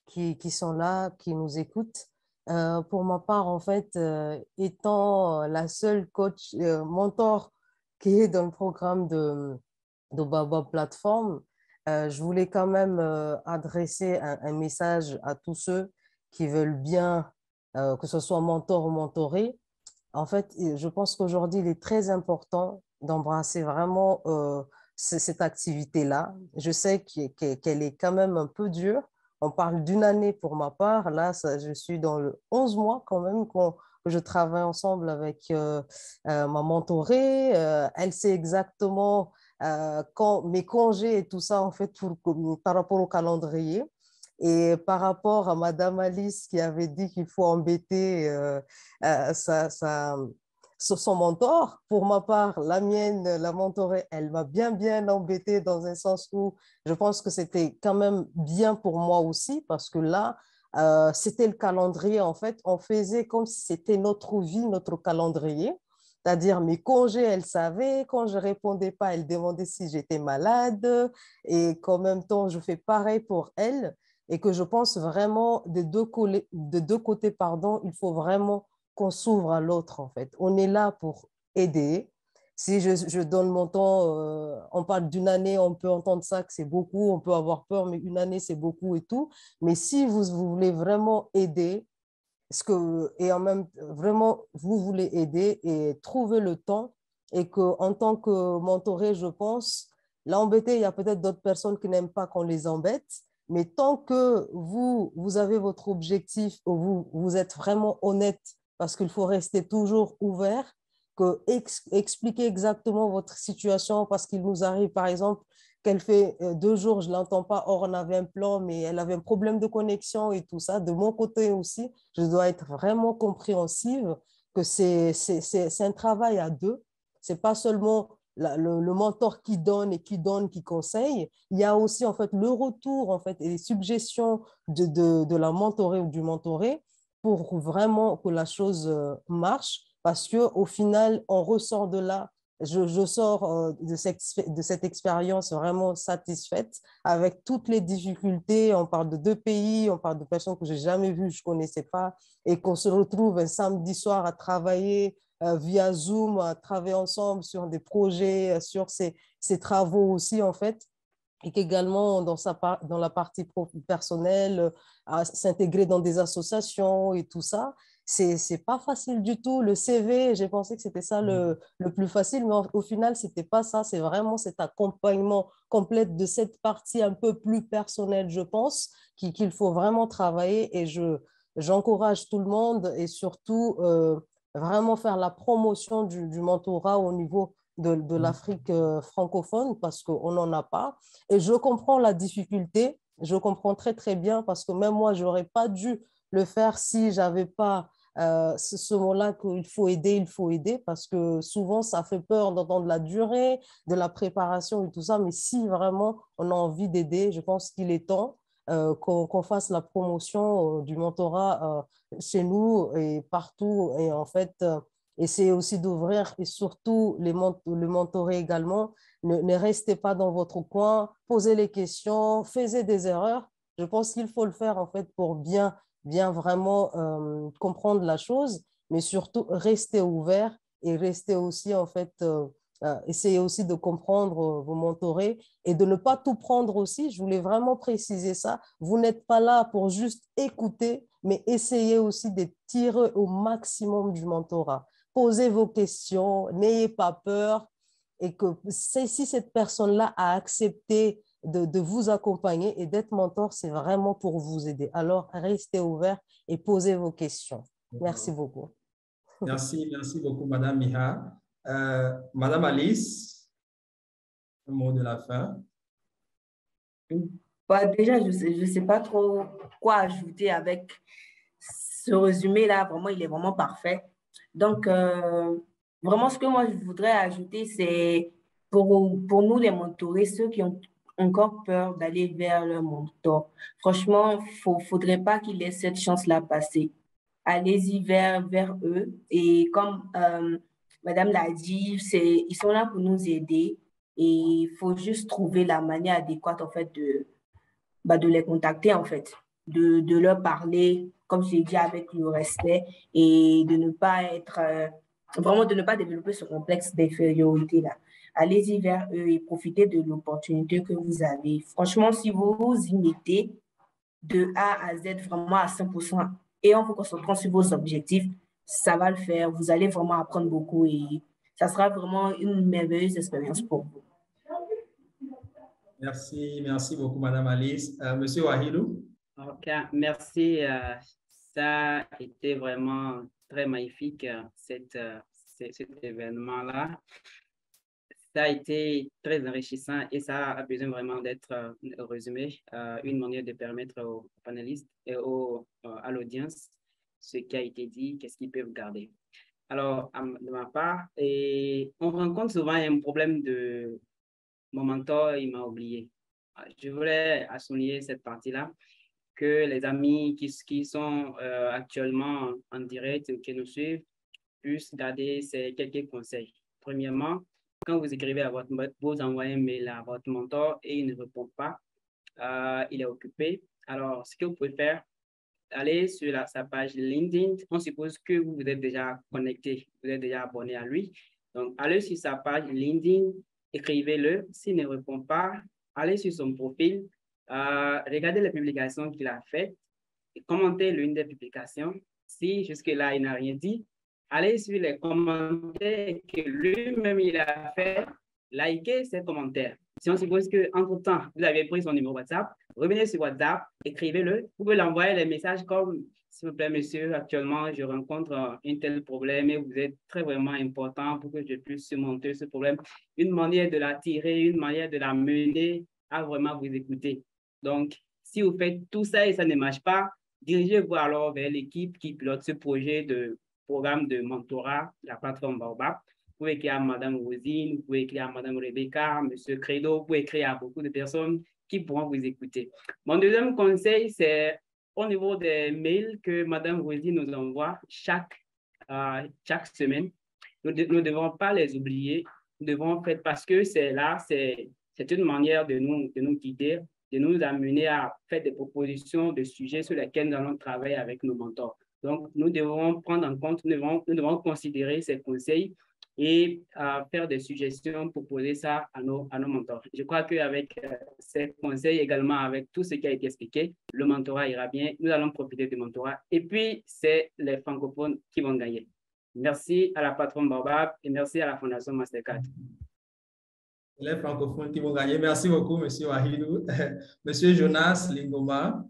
qui sont là, qui nous écoutent. Pour ma part, en fait, étant la seule coach, mentor qui est dans le programme de Baobab Platform, je voulais quand même adresser un message à tous ceux qui veulent bien, que ce soit mentor ou mentoré. En fait, je pense qu'aujourd'hui, il est très important d'embrasser vraiment cette activité-là. Je sais qu'elle est quand même un peu dure. On parle d'une année pour ma part. Là, je suis dans le 11 mois quand même que je travaille ensemble avec ma mentorée. Elle sait exactement quand mes congés et tout ça, en fait, par rapport au calendrier. Et par rapport à Madame Alice qui avait dit qu'il faut embêter son mentor, pour ma part, la mienne, la mentorée, elle m'a bien embêtée dans un sens où je pense que c'était quand même bien pour moi aussi parce que là, c'était le calendrier en fait. On faisait comme si c'était notre vie, notre calendrier. C'est-à-dire mes congés, elle savait, quand je ne répondais pas, elle demandait si j'étais malade et qu'en même temps, je fais pareil pour elle. Et que je pense vraiment des deux côtés, pardon, il faut vraiment qu'on s'ouvre à l'autre en fait. On est là pour aider Si je donne mon temps, on parle d'une année, on peut entendre ça que c'est beaucoup, on peut avoir peur, mais une année, c'est beaucoup et tout. Mais si vous voulez vraiment aider, et en même vraiment, vous voulez aider et trouver le temps, et qu'en tant que mentoré, je pense, l'embêter, il y a peut-être d'autres personnes qui n'aiment pas qu'on les embête, mais tant que vous avez votre objectif, vous êtes vraiment honnête, parce qu'il faut rester toujours ouvert, expliquer exactement votre situation, parce qu'il nous arrive, par exemple, qu'elle fait 2 jours, je ne l'entends pas, or on avait un plan, mais elle avait un problème de connexion et tout ça. De mon côté aussi, je dois être vraiment compréhensive que c'est un travail à deux. Ce n'est pas seulement le mentor qui donne et qui donne, qui conseille. Il y a aussi en fait le retour en fait, et les suggestions de la mentorée ou du mentoré pour vraiment que la chose marche, parce qu'au final, on ressort de là. Je sors de cette expérience vraiment satisfaite avec toutes les difficultés. On parle de 2 pays, on parle de personnes que je n'ai jamais vues, je ne connaissais pas, et qu'on se retrouve un samedi soir à travailler via Zoom, à travailler ensemble sur des projets, sur ces travaux aussi, en fait, et qu'également dans la partie personnelle, à s'intégrer dans des associations et tout ça. C'est pas facile du tout. Le CV, j'ai pensé que c'était ça le plus facile, mais au final, c'était pas ça. C'est vraiment cet accompagnement complet de cette partie un peu plus personnelle, je pense, qu'il faut vraiment travailler. Et j'encourage tout le monde, et surtout vraiment faire la promotion du mentorat au niveau de l'Afrique francophone, parce qu'on n'en a pas. Et je comprends la difficulté, je comprends très, très bien, parce que même moi, je n'aurais pas dû le faire si je n'avais pas ce mot-là il faut aider, parce que souvent, ça fait peur d'entendre la durée, de la préparation et tout ça. Mais si vraiment on a envie d'aider, je pense qu'il est temps qu'on fasse la promotion du mentorat chez nous et partout. Et en fait, essayez aussi d'ouvrir, et surtout le mentorer également. Ne restez pas dans votre coin, posez les questions, faites des erreurs. Je pense qu'il faut le faire en fait pour bien vraiment comprendre la chose, mais surtout rester ouvert, et rester aussi en fait, essayer aussi de comprendre vos mentorés, et de ne pas tout prendre aussi. Je voulais vraiment préciser ça. Vous n'êtes pas là pour juste écouter, mais essayez aussi de tirer au maximum du mentorat. Posez vos questions, n'ayez pas peur, et que si cette personne-là a accepté de vous accompagner et d'être mentor, c'est vraiment pour vous aider. Alors, restez ouvert et posez vos questions. Merci beaucoup. Merci beaucoup, Madame Miha. Madame Alice, le mot de la fin. Bah, déjà, je sais pas trop quoi ajouter avec ce résumé-là. Vraiment, il est vraiment parfait. Donc, vraiment, ce que moi, je voudrais ajouter, c'est pour nous, les mentorés, ceux qui ont encore peur d'aller vers leur mentor. Franchement, faudrait pas qu'ils laissent cette chance-là passer. Allez-y vers eux. Et comme Madame l'a dit, ils sont là pour nous aider. Et il faut juste trouver la manière adéquate, en fait, de les contacter, en fait, de leur parler, comme j'ai dit, avec le respect, et de ne pas être, vraiment de ne pas développer ce complexe d'infériorité-là. Allez-y vers eux et profitez de l'opportunité que vous avez. Franchement, si vous vous y mettez de A à Z, vraiment à 100%, et en vous concentrant sur vos objectifs, ça va le faire. Vous allez vraiment apprendre beaucoup, et ça sera vraiment une merveilleuse expérience pour vous. Merci beaucoup, Madame Alice. Monsieur Wahilou? Ok, merci. Ça a été vraiment très magnifique, cet événement-là. Ça a été très enrichissant et ça a besoin vraiment d'être résumé, une manière de permettre aux panélistes et à l'audience ce qui a été dit, qu'est-ce qu'ils peuvent garder. Alors, de ma part, on rencontre souvent un problème de mon mentor, il m'a oublié. Je voulais souligner cette partie-là, que les amis qui sont actuellement en direct, qui nous suivent, puissent garder ces quelques conseils. Premièrement, quand vous écrivez vous envoyez un mail à votre mentor et il ne répond pas, il est occupé. Alors, ce que vous pouvez faire, allez sur sa page LinkedIn. On suppose que vous êtes déjà connecté, vous êtes déjà abonné à lui. Donc, allez sur sa page LinkedIn, écrivez-le. S'il ne répond pas, allez sur son profil, regardez les publications qu'il a faites et commentez l'une des publications. Si jusque-là, il n'a rien dit, allez sur les commentaires que lui-même il a fait, likez ces commentaires. Si on suppose qu'entre-temps, vous avez pris son numéro WhatsApp, revenez sur WhatsApp, écrivez-le. Vous pouvez l'envoyer les messages comme « S'il vous plaît, monsieur, actuellement, je rencontre un tel problème et vous êtes très vraiment important pour que je puisse surmonter ce problème. » Une manière de l'attirer, une manière de la mener à vraiment vous écouter. Donc, si vous faites tout ça et ça ne marche pas, dirigez-vous alors vers l'équipe qui pilote ce projet de programme de mentorat, la plateforme Baobab. Vous pouvez écrire à Mme Rosine, vous pouvez écrire à Mme Rebecca, M. Credo, vous pouvez écrire à beaucoup de personnes qui pourront vous écouter. Mon deuxième conseil, c'est au niveau des mails que Mme Rosine nous envoie chaque semaine. Nous ne devons pas les oublier. Nous devons faire parce que c'est une manière de nous guider, de nous amener à faire des propositions de sujets sur lesquels nous allons travailler avec nos mentors. Donc, nous devons prendre en compte, nous devons considérer ces conseils et faire des suggestions pour poser ça à nos mentors. Je crois qu'avec ces conseils, également avec tout ce qui a été expliqué, le mentorat ira bien. Nous allons profiter du mentorat. Et puis, c'est les francophones qui vont gagner. Merci à la plateforme Baobab et merci à la Fondation Mastercard. Les francophones qui vont gagner. Merci beaucoup, M. Wahidou. M. Jonas Lingoma,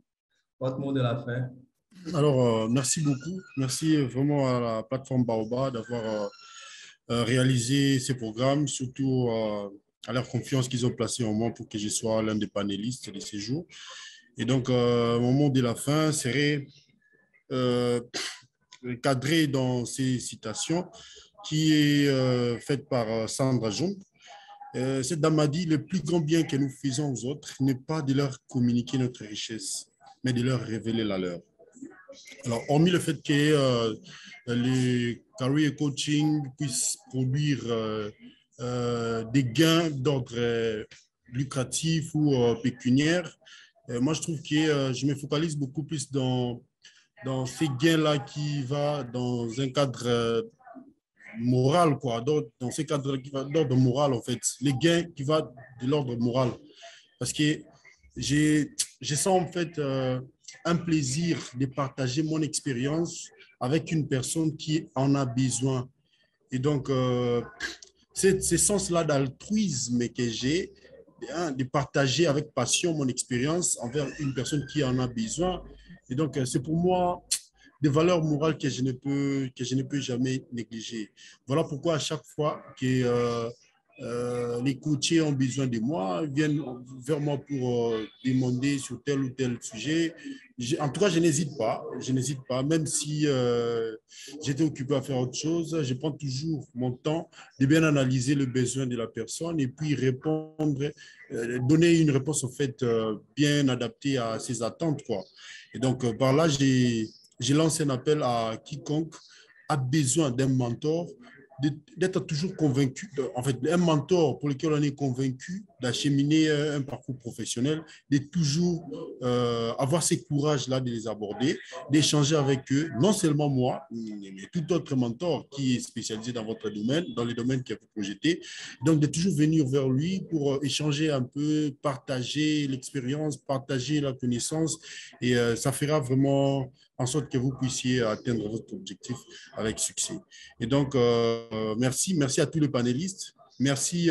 votre mot de la fin. Alors, merci beaucoup. Merci vraiment à la plateforme Baobab d'avoir réalisé ces programmes, surtout à leur confiance qu'ils ont placée en moi pour que je sois l'un des panélistes de ces jours. Et donc, mon mot de la fin serait cadré dans ces citations qui est faite par Sandra Jung. Cette dame a dit « Le plus grand bien que nous faisons aux autres n'est pas de leur communiquer notre richesse, mais de leur révéler la leur. » Alors, hormis le fait que les career coaching puissent produire des gains d'ordre lucratif ou pécuniaire, moi, je trouve que je me focalise beaucoup plus dans ces gains-là qui vont dans un cadre moral, quoi. Dans ces cadres qui vont d'ordre moral, en fait. Les gains qui vont de l'ordre moral. Parce que je sens, en fait, un plaisir de partager mon expérience avec une personne qui en a besoin. Et donc, c'est ce sens-là d'altruisme que j'ai, de partager avec passion mon expérience envers une personne qui en a besoin. Et donc, c'est pour moi des valeurs morales que je ne peux jamais négliger. Voilà pourquoi à chaque fois que les coachés ont besoin de moi, viennent vers moi pour demander sur tel ou tel sujet. En tout cas, je n'hésite pas, même si j'étais occupé à faire autre chose, je prends toujours mon temps de bien analyser le besoin de la personne et puis répondre, donner une réponse en fait bien adaptée à ses attentes, quoi. Et donc, par là, j'ai lancé un appel à quiconque a besoin d'un mentor, d'être toujours convaincu, en fait, un mentor pour lequel on est convaincu d'acheminer un parcours professionnel, de toujours avoir ce courage-là de les aborder, d'échanger avec eux, non seulement moi, mais tout autre mentor qui est spécialisé dans votre domaine, dans les domaines que vous projetez. Donc, de toujours venir vers lui pour échanger un peu, partager l'expérience, partager la connaissance, et ça fera vraiment en sorte que vous puissiez atteindre votre objectif avec succès. Et donc, merci à tous les panélistes. Merci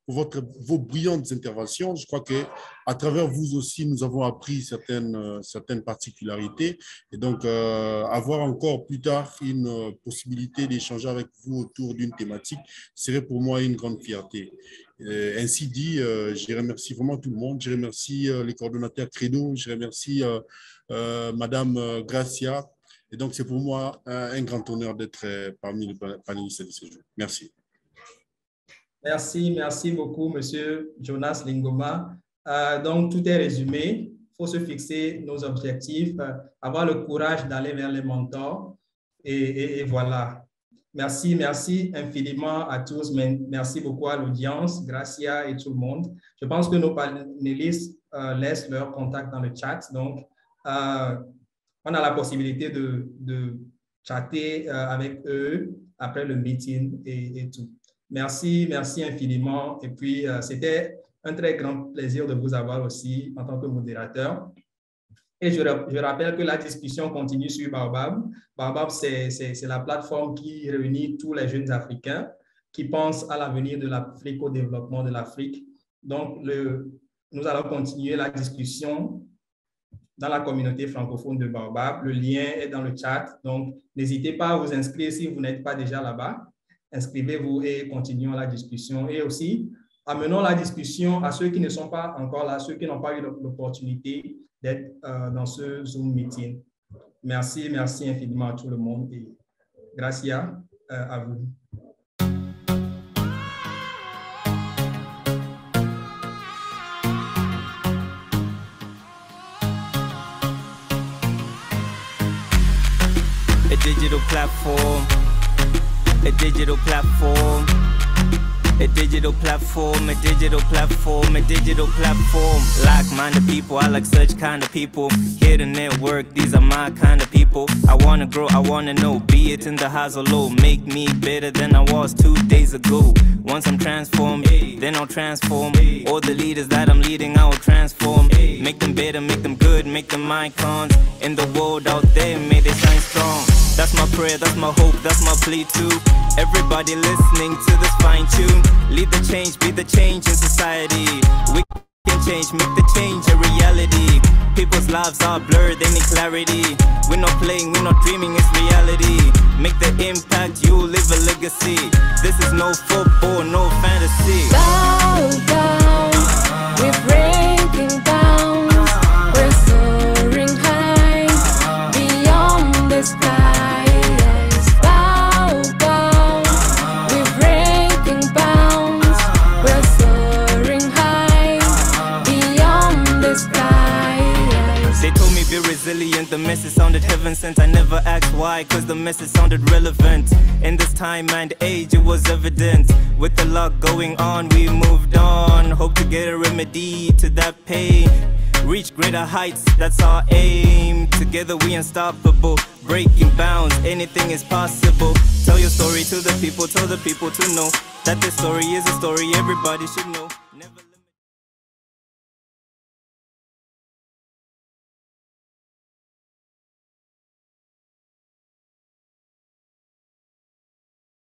pour vos brillantes interventions. Je crois qu'à travers vous aussi, nous avons appris certaines particularités. Et donc, avoir encore plus tard une possibilité d'échanger avec vous autour d'une thématique serait pour moi une grande fierté. Ainsi dit, je remercie vraiment tout le monde. Je remercie les coordonnateurs Credo. Je remercie Madame Gracia. Et donc, c'est pour moi un grand honneur d'être parmi les panélistes de ce jour. Merci. Merci beaucoup, Monsieur Jonas Lingoma. Donc, tout est résumé. Il faut se fixer nos objectifs, avoir le courage d'aller vers les mentors. Et voilà. Merci infiniment à tous. Merci beaucoup à l'audience, Gracia et tout le monde. Je pense que nos panélistes laissent leur contact dans le chat. Donc, on a la possibilité de chatter avec eux après le meeting et tout. Merci infiniment. Et puis, c'était un très grand plaisir de vous avoir aussi en tant que modérateur. Et je rappelle que la discussion continue sur Baobab. Baobab, c'est la plateforme qui réunit tous les jeunes Africains qui pensent à l'avenir de l'Afrique, au développement de l'Afrique. Donc, nous allons continuer la discussion dans la communauté francophone de Baobab. Le lien est dans le chat. Donc, n'hésitez pas à vous inscrire si vous n'êtes pas déjà là-bas. Inscrivez-vous et continuons la discussion. Et aussi, amenons la discussion à ceux qui ne sont pas encore là, ceux qui n'ont pas eu l'opportunité d'être dans ce Zoom meeting. Merci infiniment à tout le monde et gracias à vous. A digital platform, a digital platform. A digital platform, a digital platform, a digital platform. Like-minded people, I like such kind of people. Here to network, these are my kind of people. I wanna grow, I wanna know, be it in the highs or low. Make me better than I was 2 days ago. Once I'm transformed, then I'll transform. All the leaders that I'm leading, I will transform. Make them better, make them good, make them icons. In the world out there, may they shine strong. That's my prayer, that's my hope, that's my plea too. Everybody listening to this fine tune. Lead the change, be the change in society. We can change, make the change a reality. People's lives are blurred, they need clarity. We're not playing, we're not dreaming, it's reality. Make the impact, you leave a legacy. This is no football, no fantasy. Bow down, we're breaking bounds. We're soaring high, beyond the sky. Be resilient, the message sounded heaven sent. I never asked why, cause the message sounded relevant. In this time and age it was evident. With a lot going on, we moved on. Hope to get a remedy to that pain. Reach greater heights, that's our aim. Together we unstoppable, breaking bounds, anything is possible. Tell your story to the people, tell the people to know that this story is a story everybody should know.